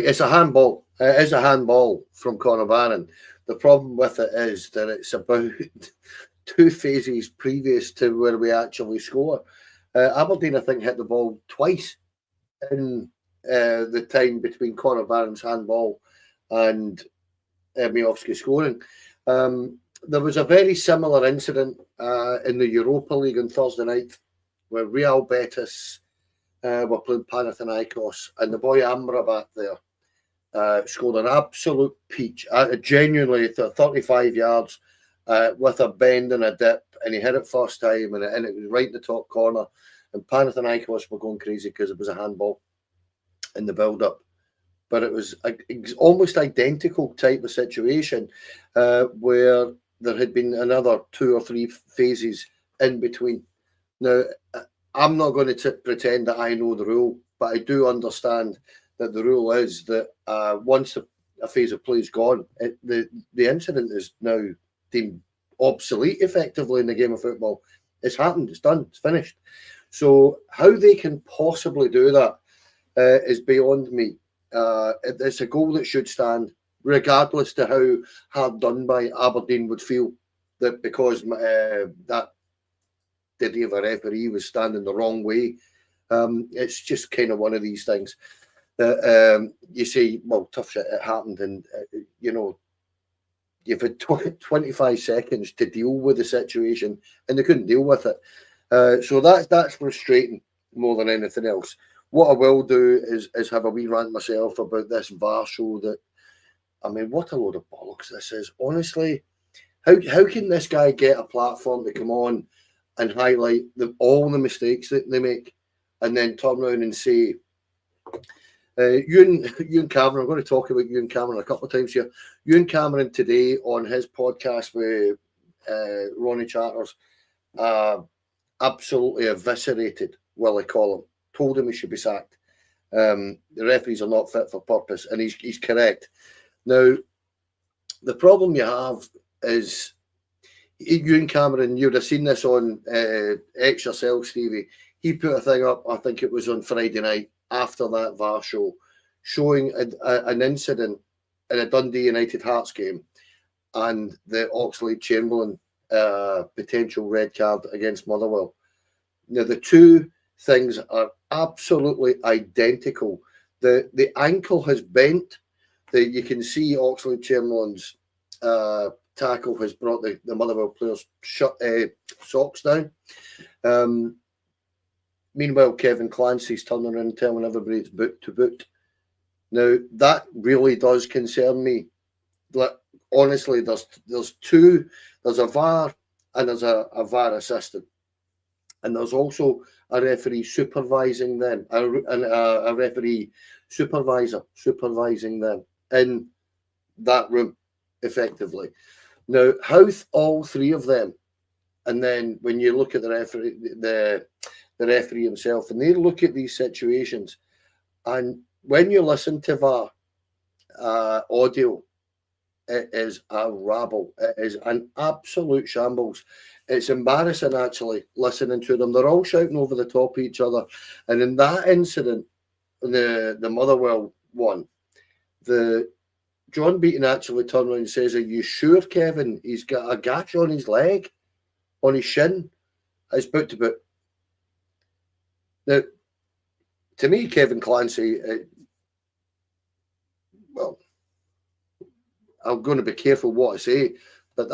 it's a handball. It is a handball from Connor Barron. The problem with it is that it's about 2 phases previous to where we actually score. Aberdeen, I think, hit the ball twice in the time between Connor Barron's handball and Miovski scoring. There was a very similar incident in the Europa League on Thursday night where Real Betis were playing Panathinaikos, and the boy Amrabat there scored an absolute peach, genuinely 35 yards with a bend and a dip, and he hit it first time, and it was right in the top corner, and Panathinaikos were going crazy because it was a handball in the build-up. But it was almost identical type of situation where there had been another 2 or 3 phases in between. Now, I'm not going to pretend that I know the rule, but I do understand that the rule is that once a phase of play is gone, the incident is now deemed obsolete effectively in the game of football. It's happened, it's done, it's finished. So how they can possibly do that is beyond me. It's a goal that should stand, regardless to how hard done by Aberdeen would feel, that because that the referee was standing the wrong way. It's just kind of one of these things that you say, well, tough shit, it happened, and you've had 25 seconds to deal with the situation, and they couldn't deal with it. So that's frustrating more than anything else. What I will do is have a wee rant myself about this VAR show. That, I mean, what a load of bollocks this is. Honestly, how can this guy get a platform to come on and highlight all the mistakes that they make, and then turn around and say, Ewan Cameron, I'm going to talk about Ewan Cameron a couple of times here. Ewan Cameron today on his podcast with Ronnie Chatters absolutely eviscerated Willie Collum, told him he should be sacked. The referees are not fit for purpose, and he's correct. Now, the problem you have is Ewan Cameron, you'd have seen this on X yourself, Stevie. He put a thing up, I think it was on Friday night, after that VAR show, showing an incident in a Dundee United Hearts game and the Oxlade-Chamberlain potential red card against Motherwell. Now, the two things are absolutely identical. The ankle has bent. You can see Oxlade-Chamberlain's tackle has brought the Motherwell players' socks down. Meanwhile, Kevin Clancy's turning around and telling everybody it's boot to boot. Now, that really does concern me. Like, honestly, there's two. There's a VAR and there's a VAR assistant. And there's also a referee supervising them, a referee supervisor supervising them in that room, effectively. Now, how all three of them, and then when you look at the referee himself, and they look at these situations, and when you listen to VAR audio, it is a rabble. It is an absolute shambles. It's embarrassing, actually, listening to them. They're all shouting over the top of each other. And in that incident, the Motherwell one, John Beaton actually turned around and says, "Are you sure, Kevin? He's got a gash on his leg, on his shin. It's boot to boot." Now, to me, Kevin Clancy, well, I'm going to be careful what I say, but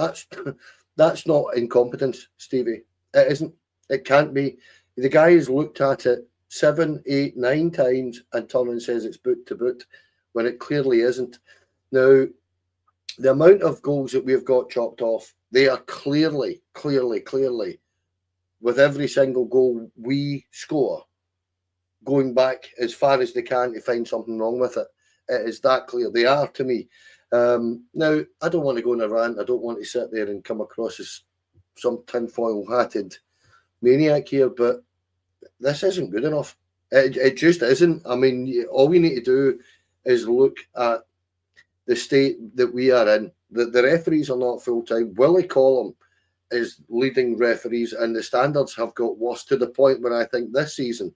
that's not incompetence, Stevie. It isn't. It can't be. The guy has looked at it 7, 8, 9 times and turns and says it's boot to boot when it clearly isn't. Now, the amount of goals that we've got chopped off, they are clearly, with every single goal we score, going back as far as they can to find something wrong with it. It is that clear. They are, to me. Now, I don't want to go on a rant. I don't want to sit there and come across as some tinfoil-hatted maniac here, but this isn't good enough. It just isn't. I mean, all we need to do is look at the state that we are in. The referees are not full-time. Willie Collum is leading referees, and the standards have got worse to the point where I think this season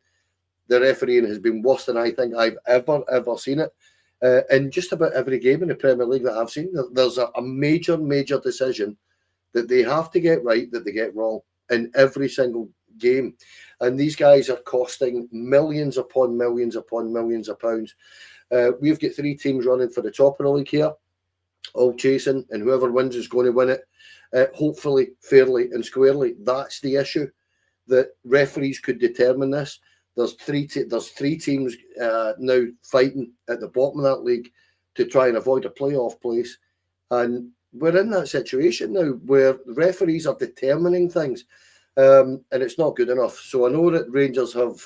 the refereeing has been worse than I think I've ever seen it. In just about every game in the Premier League that I've seen, there's a major decision that they have to get right that they get wrong in every single game. And these guys are costing millions upon millions upon millions of pounds. We've got 3 teams running for the top of the league here, all chasing, and whoever wins is going to win it, hopefully fairly and squarely. That's the issue, that referees could determine this. There's three teams now fighting at the bottom of that league to try and avoid a playoff place. And we're in that situation now where the referees are determining things, and it's not good enough. So I know that Rangers have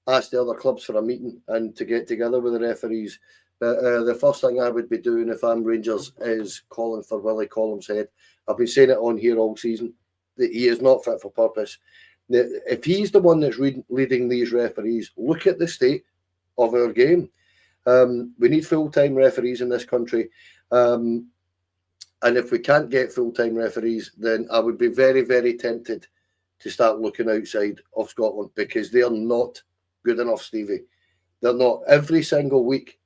asked the other clubs for a meeting and to get together with the referees. But the first thing I would be doing if I'm Rangers is calling for Willie Collum's head. I've been saying it on here all season that he is not fit for purpose. If he's the one that's leading these referees, look at the state of our game. We need full-time referees in this country. And if we can't get full-time referees, then I would be very, very tempted to start looking outside of Scotland, because they are not good enough, Stevie. They're not. Every single week,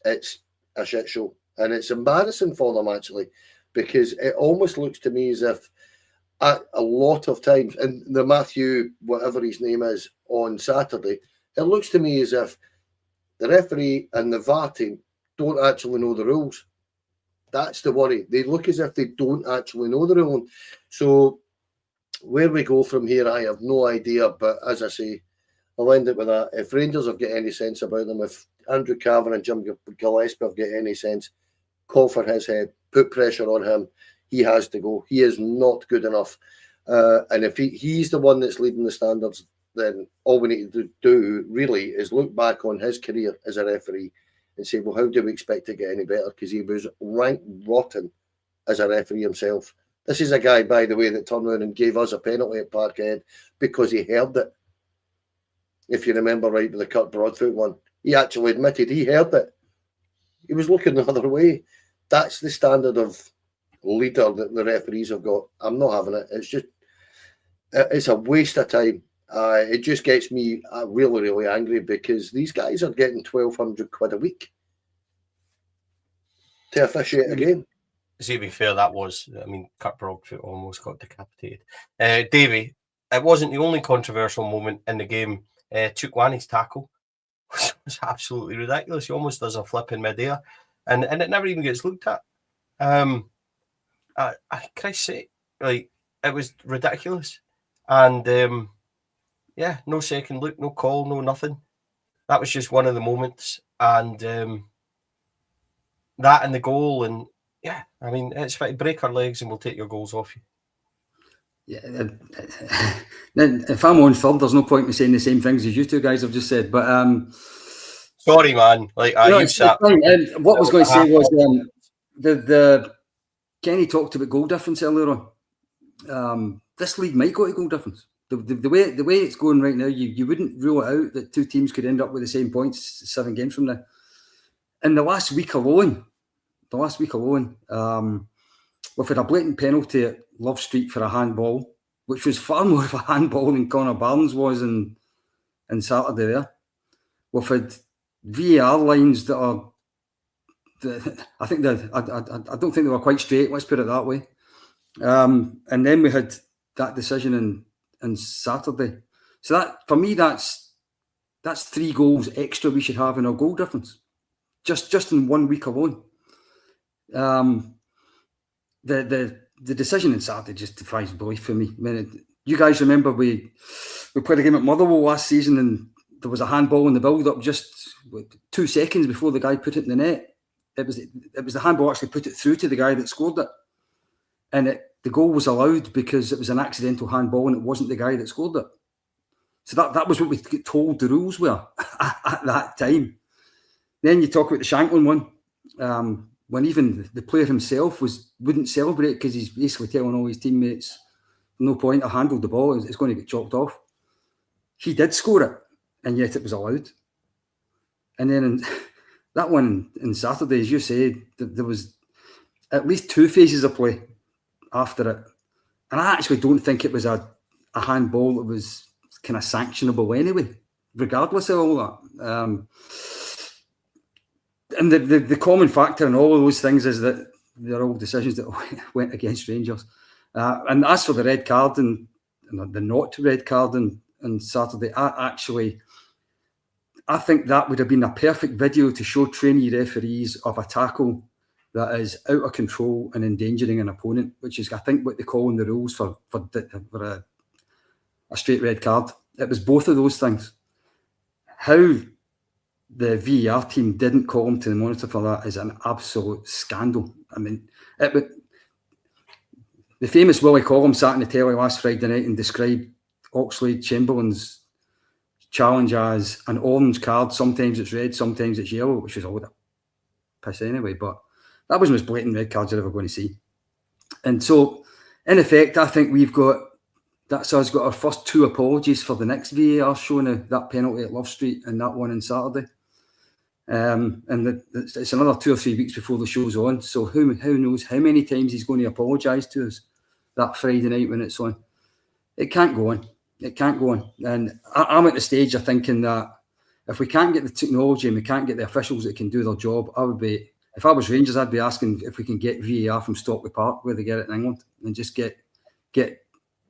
it's a shit show. And it's embarrassing for them, actually, because it almost looks to me as if a lot of times, and the Matthew, whatever his name is, on Saturday, it looks to me as if the referee and the VAR team don't actually know the rules. That's the worry. They look as if they don't actually know the rule. So where we go from here, I have no idea. But as I say, I'll end it with that. If Rangers have got any sense about them, if Andrew Carver and Jim Gillespie have got any sense, call for his head, put pressure on him. He has to go. He is not good enough. And if he's the one that's leading the standards, then all we need to do really is look back on his career as a referee and say, well, how do we expect to get any better? Because he was rank rotten as a referee himself. This is a guy, by the way, that turned around and gave us a penalty at Parkhead because he heard it. If you remember right, with the Kurt Broadfoot one, he actually admitted he heard it. He was looking the other way. That's the standard of leader that the referees have got. I'm not having it. It's a waste of time. It just gets me really, really angry, because these guys are getting £1,200 a week to officiate a game. To be fair, that was, Kurt Broadfoot almost got decapitated. Davie, it wasn't the only controversial moment in the game. Tukwane's tackle was absolutely ridiculous. He almost does a flip in midair, and it never even gets looked at. Can I say, like, it was ridiculous, and no second look, no call, no nothing. That was just one of the moments, and that and the goal, and it's fine. Break our legs and we'll take your goals off you. Yeah, if I'm on third, there's no point in me saying the same things as you two guys have just said. But sorry, man. Like, what I was going to say was the Kenny talked about goal difference earlier on. This league might go to goal difference. The way it's going right now, you wouldn't rule it out that two teams could end up with the same points 7 games from now. In the last week alone, we've had a blatant penalty at Love Street for a handball, which was far more of a handball than Connor Barnes was in Saturday there. We've had VAR lines that are, I don't think they were quite straight, let's put it that way. And then we had that decision on Saturday. So that, for me, that's 3 goals extra we should have in our goal difference, just in 1 week alone. The decision in Saturday just defies belief for me. You guys remember we played a game at Motherwell last season, and there was a handball in the build-up just 2 seconds before the guy put it in the net. It was the handball actually put it through to the guy that scored it, and the goal was allowed because it was an accidental handball and it wasn't the guy that scored it. So that was what we get told the rules were at that time. Then you talk about the Shanklin one. When even the player himself wouldn't celebrate because he's basically telling all his teammates, no point, I handled the ball, it's going to get chopped off. He did score it, and yet it was allowed. And then that one on Saturday, as you said, there was at least 2 phases of play after it. And I actually don't think it was a handball that was kind of sanctionable anyway, regardless of all that. And the common factor in all of those things is that they're all decisions that went against Rangers. And as for the red card and the not red card on Saturday, I think that would have been a perfect video to show trainee referees of a tackle that is out of control and endangering an opponent, which is, I think, what they call in the rules for a straight red card. It was both of those things. How the VAR team didn't call him to the monitor for that is an absolute scandal. The famous Willie Collum sat in the telly last Friday night and described Oxlade-Chamberlain's challenge as an orange card. Sometimes it's red, sometimes it's yellow, which is order. piss anyway. But that was the most blatant red cards you're ever going to see. And so, in effect, I think that's us got our first 2 apologies for the next VAR showing that penalty at Love Street and that one on Saturday. And it's another 2 or 3 weeks before the show's on. So who knows how many times he's going to apologise to us that Friday night when it's on. It can't go on. It can't go on. And I'm at the stage of thinking that if we can't get the technology and we can't get the officials that can do their job, if I was Rangers, I'd be asking if we can get VAR from Stockley Park, where they get it in England, and just get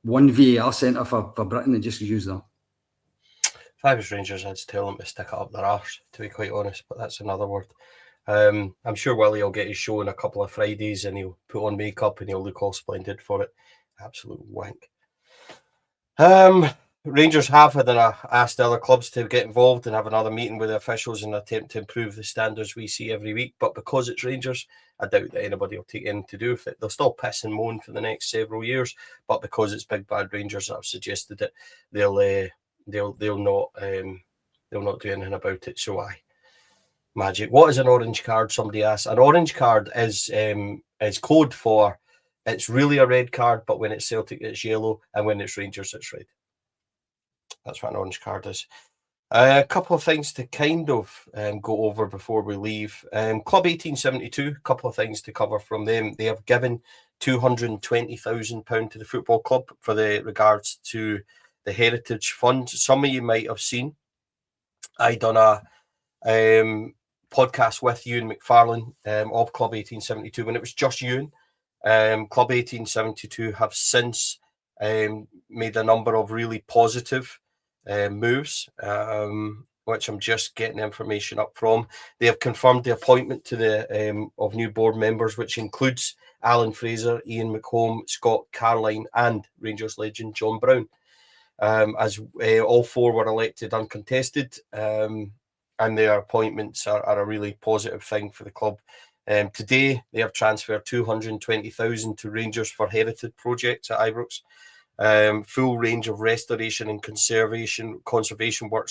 one VAR centre for Britain and just use that. If I was Rangers, I'd tell them to stick it up their arse, to be quite honest, but that's another word. I'm sure Willie will get his show in a couple of Fridays and he'll put on makeup and he'll look all splendid for it. Absolute wank. Rangers have asked other clubs to get involved and have another meeting with the officials in an attempt to improve the standards we see every week. But because it's Rangers, I doubt that anybody will take anything to do with it. They'll still piss and moan for the next several years, but because it's big bad Rangers, I've suggested that they'll not do anything about it. So magic. What is an orange card? Somebody asked. An orange card is code for it's really a red card, but when it's Celtic, it's yellow, and when it's Rangers, it's red. That's what an orange card is. A couple of things to kind of go over before we leave. Club 1872, a couple of things to cover from them. They have given £220,000 to the football club for the regards to the Heritage Fund. Some of you might have seen, I done a podcast with Ewan McFarlane of Club 1872 when it was just Ewan. Club 1872 have since made a number of really positive moves, which I'm just getting information up from. They have confirmed the appointment to the of new board members, which includes Alan Fraser, Ian McHome, Scott Carline, and Rangers legend John Brown. As all 4 were elected uncontested, and their appointments are a really positive thing for the club. Today, they have transferred $220,000 to Rangers for heritage projects at Ibrox. Full range of restoration and conservation work.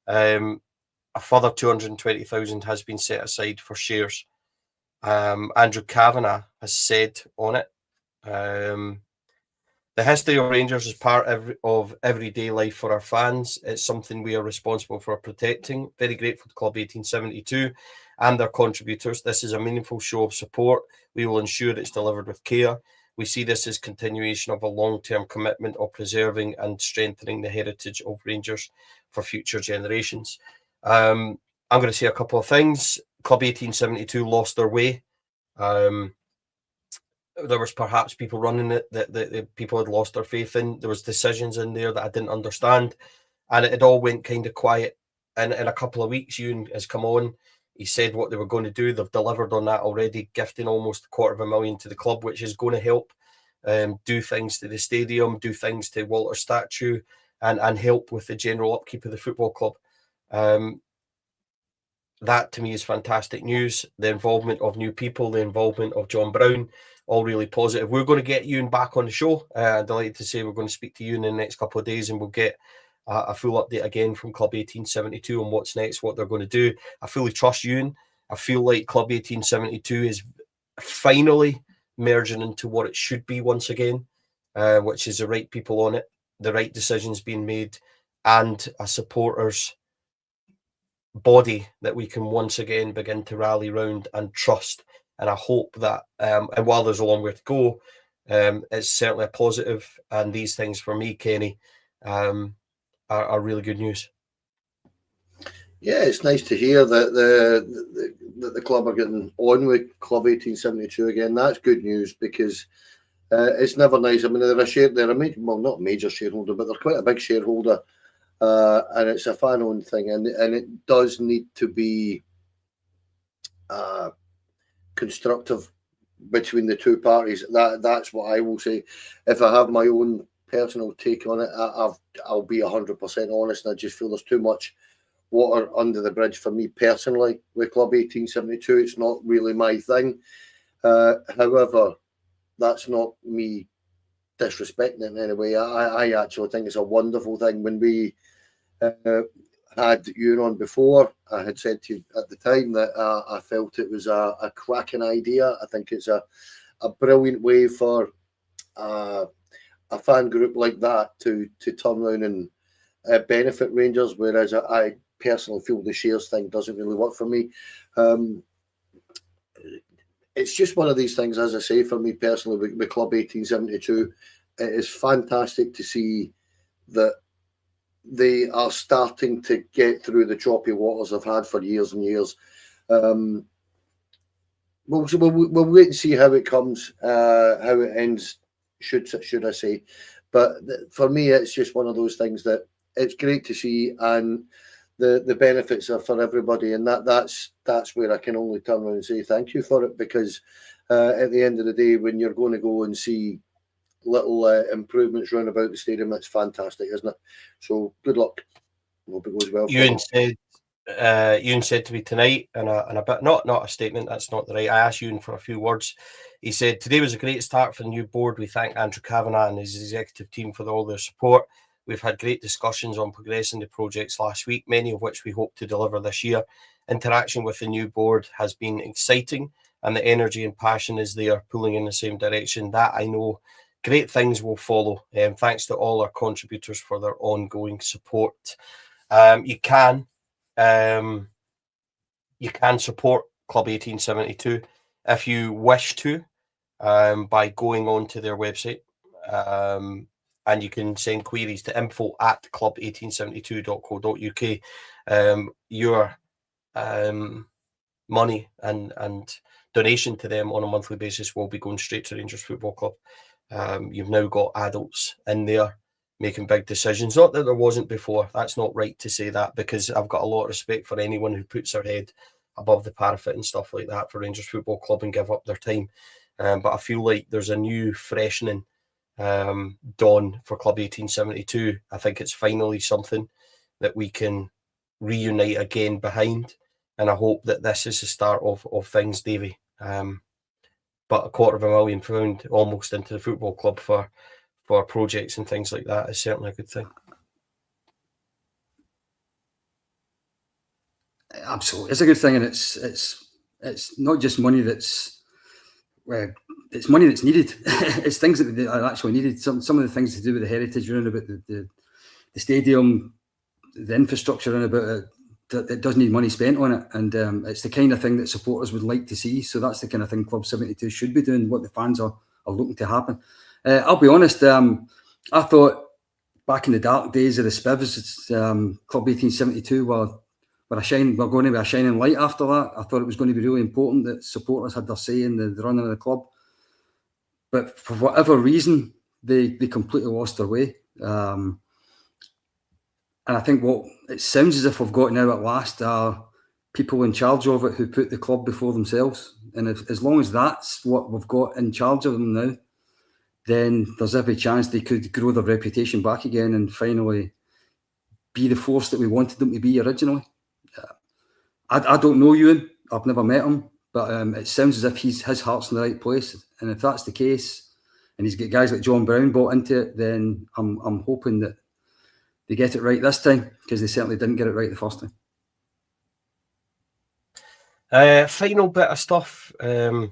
A further $220,000 has been set aside for shares. Andrew Kavanagh has said on it, the history of Rangers is part of everyday life for our fans. It's something we are responsible for protecting. Very grateful to Club 1872 and their contributors. This is a meaningful show of support. We will ensure it's delivered with care. We see this as continuation of a long-term commitment of preserving and strengthening the heritage of Rangers for future generations. I'm going to say a couple of things. Club 1872 lost their way. There was perhaps people running it that people had lost their faith in. There was decisions in there that I didn't understand, and it all went kind of quiet. And in a couple of weeks, Ewan has come on. He said what they were going to do. They've delivered on that already, gifting almost $250,000 to the club, which is going to help do things to the stadium, do things to Walter's statue, and help with the general upkeep of the football club. That to me is fantastic news. The involvement of new people, the involvement of John Brown, all really positive. We're going to get Ewan back on the show. Delighted to say we're going to speak to Ewan in the next couple of days, and we'll get a full update again from Club 1872 on what's next, what they're going to do. I fully trust Ewan. I feel like Club 1872 is finally merging into what it should be once again, which is the right people on it, the right decisions being made, and a supporters body that we can once again begin to rally round and trust. And I hope that, and while there's a long way to go, it's certainly a positive. And these things for me, Kenny, are really good news. Yeah, it's nice to hear that the club are getting on with Club 1872 again. That's good news, because it's never nice. I mean, they're not a major shareholder, but they're quite a big shareholder, and it's a fan-owned thing, and it does need to be constructive between the two parties. That's what I will say. If I have my own personal take on it, I'll be 100% honest, and I just feel there's too much water under the bridge for me personally with Club 1872. It's not really my thing. However, that's not me disrespecting it in any way. I actually think it's a wonderful thing when we have had you on before, I had said to you at the time that I felt it was a cracking idea. I think it's a brilliant way for a fan group like that to turn around and benefit Rangers, whereas I personally feel the shares thing doesn't really work for me. It's just one of these things, as I say, for me personally, with Club 1872, it is fantastic to see that they are starting to get through the choppy waters they've had for years and years. We'll wait and see how it comes, how it ends, should I say. But for me, it's just one of those things that it's great to see, and the benefits are for everybody, and that's where I can only turn around and say thank you for it, because at the end of the day, when you're going to go and see little improvements round about the stadium, that's fantastic, isn't it? So good luck. Hope it goes well. Ewan said to me tonight, and a bit not a statement. That's not the right. I asked Ewan for a few words. He said today was a great start for the new board. We thank Andrew Kavanagh and his executive team for all their support. We've had great discussions on progressing the projects last week, many of which we hope to deliver this year. Interaction with the new board has been exciting, and the energy and passion is there, pulling in the same direction. That I know. Great things will follow. Thanks to all our contributors for their ongoing support. You can support Club 1872 if you wish to, by going on to their website, and you can send queries to info@club1872.co.uk. Your money and donation to them on a monthly basis will be going straight to Rangers Football Club. You've now got adults in there making big decisions. Not that there wasn't before. That's not right to say that, because I've got a lot of respect for anyone who puts their head above the parapet and stuff like that for Rangers Football Club and give up their time. But I feel like there's a new freshening dawn for Club 1872. I think it's finally something that we can reunite again behind, and I hope that this is the start of things, Davie. But £250,000 almost into the football club for projects and things like that is certainly a good thing. Absolutely, it's a good thing, and it's not just money it's money that's needed. It's things that are actually needed. Some of the things to do with the heritage around about the stadium, the infrastructure around about it, it does need money spent on it, and it's the kind of thing that supporters would like to see. So that's the kind of thing Club 72 should be doing, what the fans are looking to happen. I'll be honest, I thought back in the dark days of the Spivs, Club 1872 were going to be a shining light after that. I thought it was going to be really important that supporters had their say in the running of the club. But for whatever reason, they completely lost their way. And I think what it sounds as if we've got now at last are people in charge of it who put the club before themselves. And as long as that's what we've got in charge of them now, then there's every chance they could grow their reputation back again and finally be the force that we wanted them to be originally. I don't know Ewan. I've never met him. But it sounds as if his heart's in the right place. And if that's the case, and he's got guys like John Brown bought into it, then I'm hoping that they get it right this time, because they certainly didn't get it right the first time. Final bit of stuff to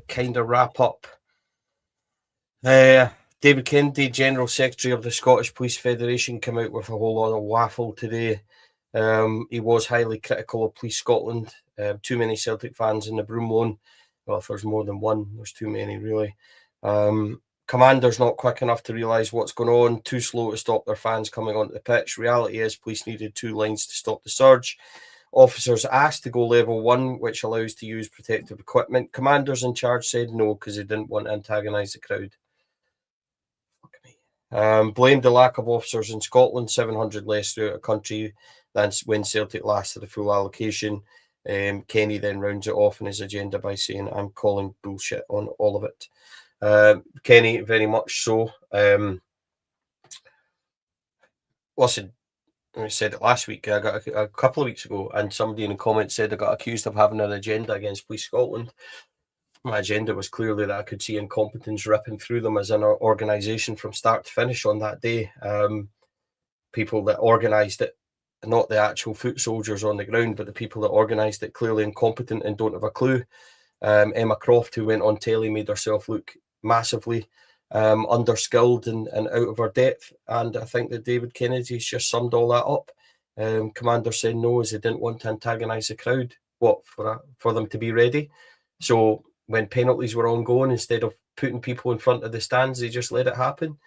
kind of wrap up. David Kennedy, General Secretary of the Scottish Police Federation, came out with a whole lot of waffle today. He was highly critical of Police Scotland. Too many Celtic fans in the Broom Loan. Well, if there's more than one, there's too many, really. Commanders not quick enough to realise what's going on, too slow to stop their fans coming onto the pitch. Reality is police needed 2 lines to stop the surge. Officers asked to go level 1, which allows to use protective equipment. Commanders in charge said no because they didn't want to antagonise the crowd. Blamed the lack of officers in Scotland, 700 less throughout the country than when Celtic last had a full allocation. Kenny then rounds it off in his agenda by saying, I'm calling bullshit on all of it. Kenny, very much so. Listen, I said it last week, I got a couple of weeks ago, and somebody in the comments said I got accused of having an agenda against Police Scotland. My agenda was clearly that I could see incompetence ripping through them as an organisation from start to finish on that day. People that organised it not the actual foot soldiers on the ground, but the people that organised it, clearly incompetent and don't have a clue. Emma Croft, who went on telly, made herself look massively underskilled and out of her depth. And I think that David Kennedy's just summed all that up. Commander said no, as they didn't want to antagonise the crowd. What, for them to be ready? So when penalties were ongoing, instead of putting people in front of the stands, they just let it happen.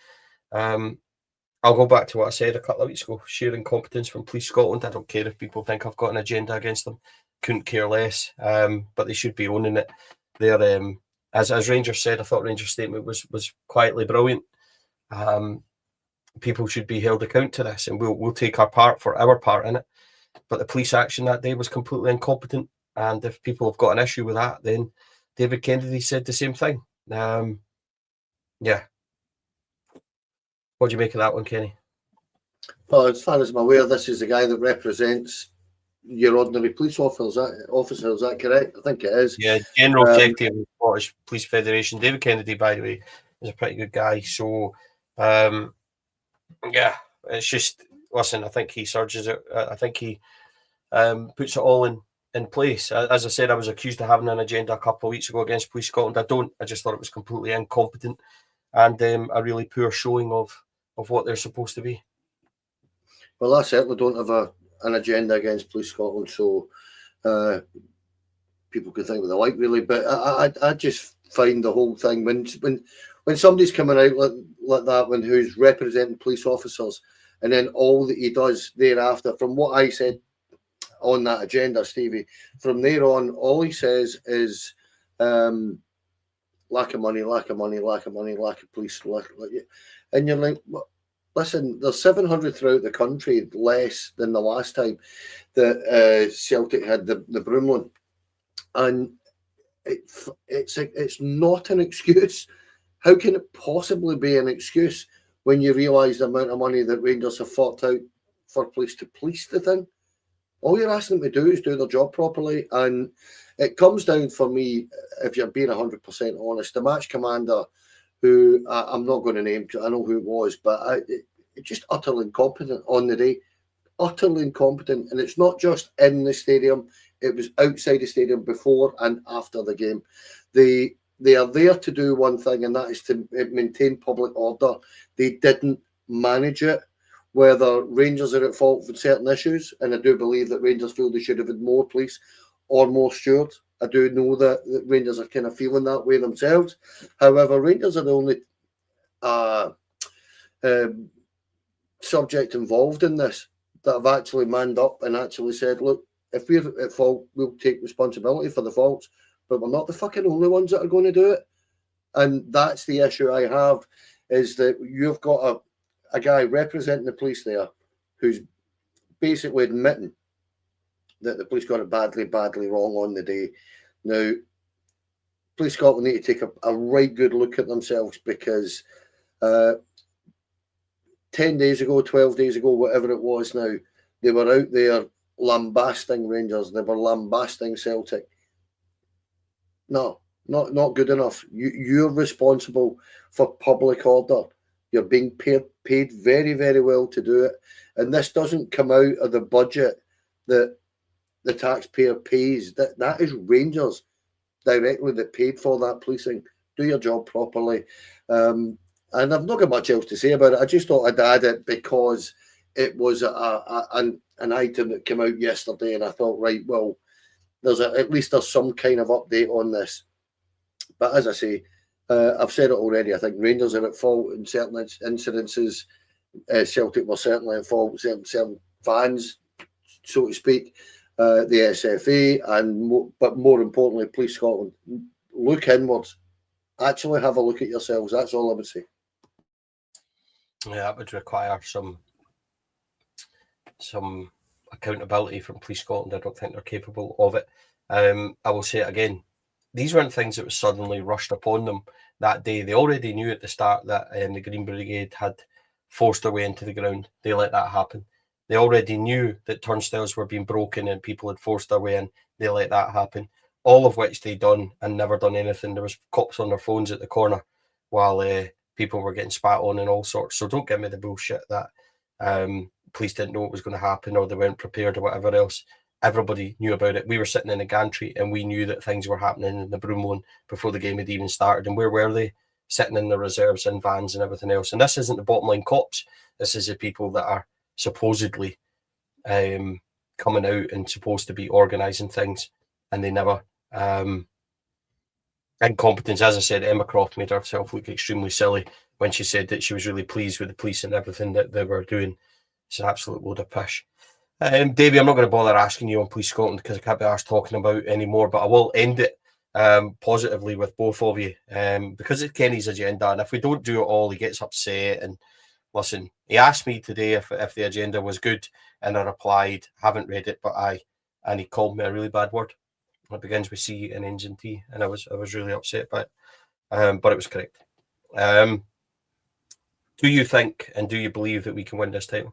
I'll go back to what I said a couple of weeks ago. Sheer incompetence from Police Scotland. I don't care if people think I've got an agenda against them. Couldn't care less. But they should be owning it. They're as Rangers said, I thought Rangers' statement was quietly brilliant. People should be held account to this, and we'll take our part in it. But the police action that day was completely incompetent. And if people have got an issue with that, then David Kennedy said the same thing. Yeah. What do you make of that one, Kenny? Well, as far as I'm aware, this is the guy that represents your ordinary police officer. Is that correct? I think it is. Yeah, General Secretary of the Scottish Police Federation. David Kennedy, by the way, is a pretty good guy. So, yeah, it's just, listen, I think he surges it. I think he puts it all in place. As I said, I was accused of having an agenda a couple of weeks ago against Police Scotland. I don't. I just thought it was completely incompetent and a really poor showing of what they're supposed to be. Well, I certainly don't have an agenda against Police Scotland, so people can think what they like, really. But I just find the whole thing, when somebody's coming out like that, who's representing police officers, and then all that he does thereafter, from what I said on that agenda, Stevie, from there on, all he says is lack of money, lack of police, and you're like, listen, there's 700 throughout the country, less than the last time that Celtic had the Broomloan, and it's not an excuse. How can it possibly be an excuse when you realise the amount of money that Rangers have forked out for police to police the thing? All you're asking them to do is do their job properly, and it comes down for me, if you're being 100% honest, the match commander, who I'm not going to name because I know who it was, but just utterly incompetent on the day. Utterly incompetent. And it's not just in the stadium, it was outside the stadium before and after the game. They are there to do one thing, and that is to maintain public order. They didn't manage it. Whether Rangers are at fault for certain issues, and I do believe that Rangers feel they should have had more police or more stewards. I do know that Rangers are kind of feeling that way themselves. However, Rangers are the only subject involved in this that have actually manned up and actually said, look, if we're at fault, we'll take responsibility for the faults, but we're not the fucking only ones that are going to do it. And that's the issue I have, is that you've got a guy representing the police there who's basically admitting that the police got it badly wrong on the day. Now, Police Scotland need to take a right good look at themselves, because 10 days ago, 12 days ago, whatever it was now, they were out there lambasting Rangers. They were lambasting Celtic. No, not good enough. You're responsible for public order. You're being paid very, very well to do it. And this doesn't come out of the budget that the taxpayer pays. That is Rangers directly that paid for that policing. Do your job properly. And I've not got much else to say about it. I just thought I'd add it because it was an item that came out yesterday, and I thought, right, well, at least there's some kind of update on this. But as I say, I've said it already. I think Rangers are at fault in certain incidences. Celtic were certainly at fault. Certain fans, so to speak, the SFA, but more importantly, Police Scotland. Look inwards. Actually, have a look at yourselves. That's all I would say. Yeah, that would require some accountability from Police Scotland. I don't think they're capable of it. I will say it again. These weren't things that was suddenly rushed upon them that day. They already knew at the start that the Green Brigade had forced their way into the ground. They let that happen. They already knew that turnstiles were being broken and people had forced their way in. They let that happen. All of which they done and never done anything. There was cops on their phones at the corner while people were getting spat on and all sorts. So don't give me the bullshit that police didn't know what was going to happen, or they weren't prepared, or whatever else. Everybody knew about it. We were sitting in the gantry and we knew that things were happening in the Broomloan before the game had even started. And where were they? Sitting in the reserves and vans and everything else. And this isn't the bottom line cops. This is the people that are supposedly coming out and supposed to be organising things, and they never. Incompetence, as I said, Emma Croft made herself look extremely silly when she said that she was really pleased with the police and everything that they were doing. It's an absolute load of pish. Davie, I'm not going to bother asking you on Police Scotland because I can't be asked talking about anymore, but I will end it positively with both of you because it's Kenny's agenda, and if we don't do it all, he gets upset. And listen, he asked me today if the agenda was good, and I replied, haven't read it, but and he called me a really bad word. It begins with C and ends in T, and I was really upset by it, but it was correct. Do you think and do you believe that we can win this title?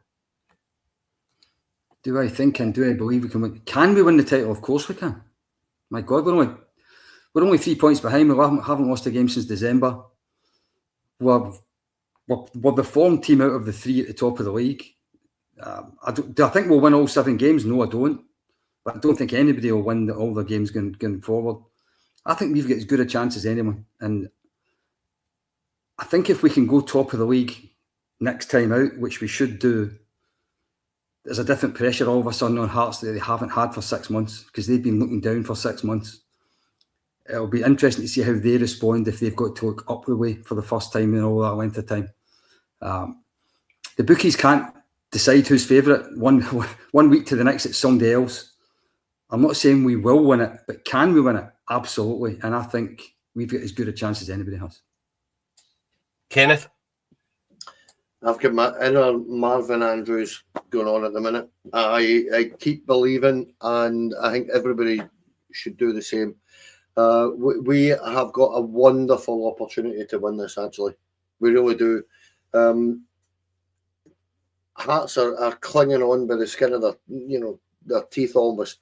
Do I think and do I believe we can win? Can we win the title? Of course we can. My God, we're only 3 points behind. We haven't lost a game since December. We're the form team out of the three at the top of the league. Do I think we'll win all 7 games? No, I don't. But I don't think anybody will win all their games going forward. I think we've got as good a chance as anyone. And I think if we can go top of the league next time out, which we should do, there's a different pressure all of a sudden on Hearts that they haven't had for 6 months because they've been looking down for 6 months. It'll be interesting to see how they respond if they've got to look up the way for the first time in all that length of time. The bookies can't decide who's favourite. One week to the next, it's somebody else. I'm not saying we will win it, but can we win it? Absolutely. And I think we've got as good a chance as anybody has. Kenneth? I've got my inner Marvin Andrews going on at the minute. I keep believing, and I think everybody should do the same. We have got a wonderful opportunity to win this, actually. We really do. Hearts are clinging on by the skin of their teeth almost.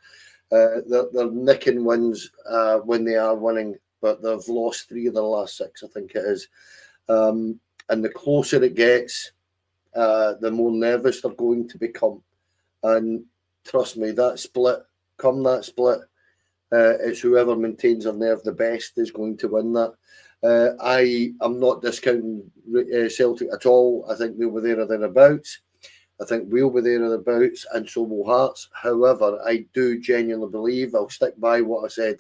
They're nicking wins when they are winning, but they've lost 3 of the last 6, I think it is. And the closer it gets, the more nervous they're going to become. And trust me, that split, it's whoever maintains their nerve the best is going to win that. I am not discounting Celtic at all. I think they'll be there or thereabouts. I think we'll be there or thereabouts, and so will Hearts. However, I do genuinely believe, I'll stick by what I said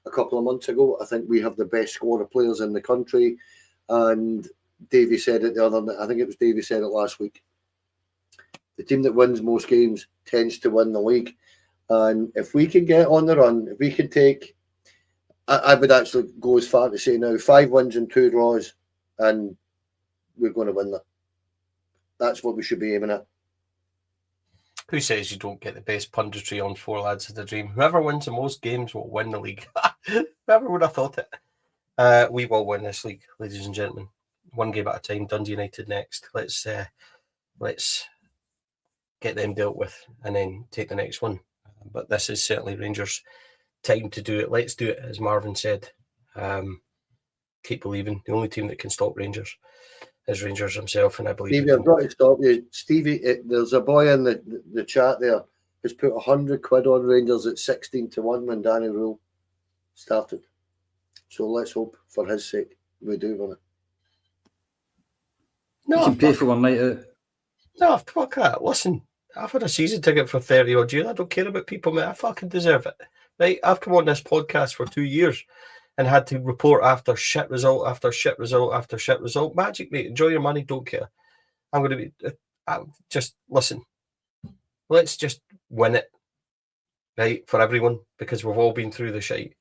a couple of months ago, I think we have the best squad of players in the country. And Davie said it the other night. I think it was Davie said it last week. The team that wins most games tends to win the league. And if we can get on the run, if we can take, I would actually go as far to say now, 5 wins and 2 draws, and we're going to win that. That's what we should be aiming at. Who says you don't get the best punditry on 4 Lads of the Dream? Whoever wins the most games will win the league. Whoever would have thought it? We will win this league, ladies and gentlemen. 1 game at a time. Dundee United next. Let's get them dealt with and then take the next one. But this is certainly Rangers' time to do it. Let's do it, as Marvin said. Keep believing. The only team that can stop Rangers is Rangers himself, and I believe. Stevie, I've got to stop you. Stevie, there's a boy in the chat there who's put 100 quid on Rangers at 16-1 when Danny Rule started. So let's hope, for his sake, we do win it. No, you can pay for one night out. No, fuck that. Listen, I've had a season ticket for 30 odd years. I don't care about people, mate. I fucking deserve it. Right? I've come on this podcast for 2 years and had to report after shit result after shit result after shit result. Magic, mate. Enjoy your money. Don't care. I'm going to be... just listen. Let's just win it. Right? For everyone. Because we've all been through the shite.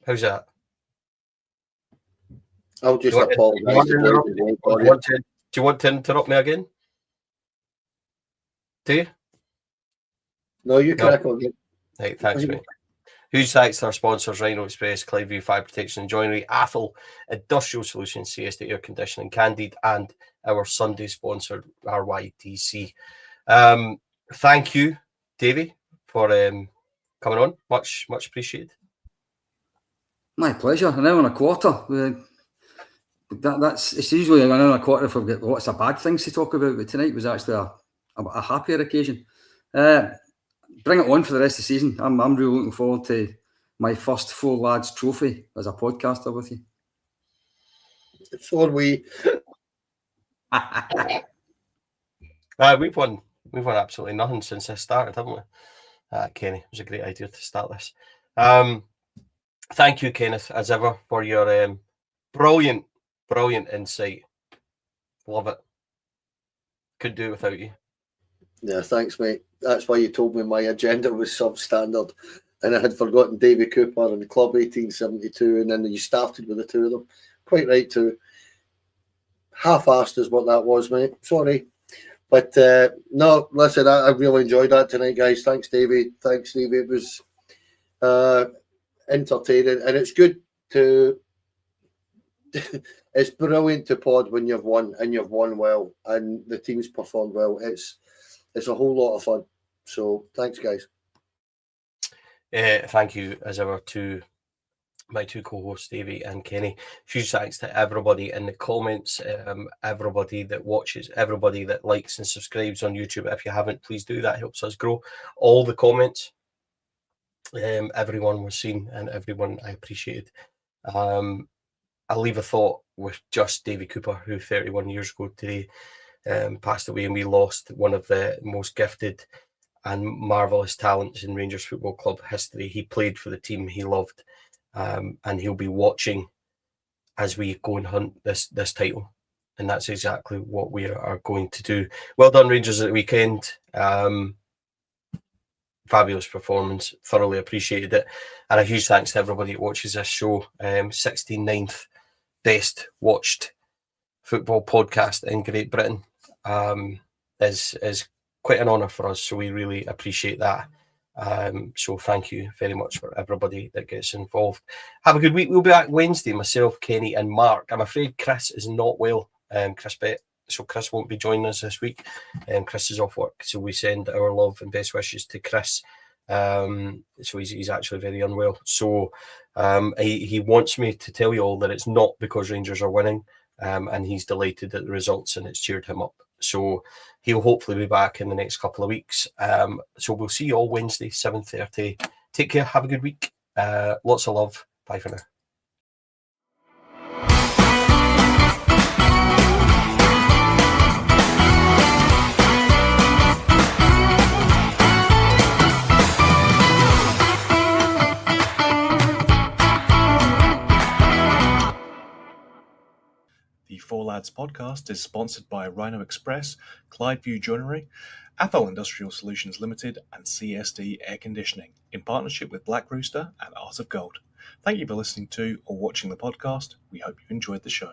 How's that? I'll just apologise. Do you want to interrupt me again? Do you? No, you crack on. Right, thanks, mate. Huge thanks to our sponsors, Rhino Express, Clyde Fire Protection and Joinery, Athol, Industrial Solutions, Siesta Air Conditioning, Candid, and our Sunday sponsor, RYTC. Thank you, Davie, for coming on. Much appreciated. My pleasure. An hour and a quarter. It's usually another quarter if I've got lots of bad things to talk about, but tonight was actually a happier occasion. Bring it on for the rest of the season. I'm really looking forward to my first Four Lads trophy as a podcaster with you. So are we. We've won absolutely nothing since this started, haven't we? Kenny, it was a great idea to start this. Thank you, Kenneth, as ever, for your brilliant insight. Love it. Couldn't do it without you. Yeah, thanks, mate. That's why you told me my agenda was substandard, and I had forgotten Davie Cooper and Club 1872, and then you started with the two of them. Quite right, too. Half-assed is what that was, mate. Sorry. But no, listen, I really enjoyed that tonight, guys. Thanks, Davie. Thanks, Davie. It was entertaining, and it's good to... it's brilliant to pod when you've won, and you've won well, and the team's performed well. It's a whole lot of fun. So thanks, guys. Thank you, as ever, to my two co-hosts, Davie and Kenny. Huge thanks to everybody in the comments, everybody that watches, everybody that likes and subscribes on YouTube. If you haven't, please do. That helps us grow. All the comments, everyone was seen and everyone I appreciated. I'll leave a thought with just Davie Cooper, who 31 years ago today passed away, and we lost one of the most gifted and marvellous talents in Rangers Football Club history. He played for the team he loved, and he'll be watching as we go and hunt this title, and that's exactly what we are going to do. Well done, Rangers, at the weekend. Fabulous performance, thoroughly appreciated it, and a huge thanks to everybody that watches this show. 69th best watched football podcast in Great Britain, is quite an honour for us, so we really appreciate that. So thank you very much for everybody that gets involved. Have a good week. We'll be back Wednesday, myself, Kenny and Mark. I'm afraid Chris is not well, Chris Bett, so Chris won't be joining us this week. Chris is off work, so we send our love and best wishes to Chris. So he's actually very unwell. So he wants me to tell you all that it's not because Rangers are winning, and he's delighted at the results and it's cheered him up. So he'll hopefully be back in the next couple of weeks. So we'll see you all Wednesday, 7:30. Take care. Have a good week. Lots of love. Bye for now. The Four Lads podcast is sponsored by Rhino Express, Clydeview Joinery, Athol Industrial Solutions Limited, and CSD Air Conditioning, in partnership with Black Rooster and Art of Gold. Thank you for listening to or watching the podcast. We hope you enjoyed the show.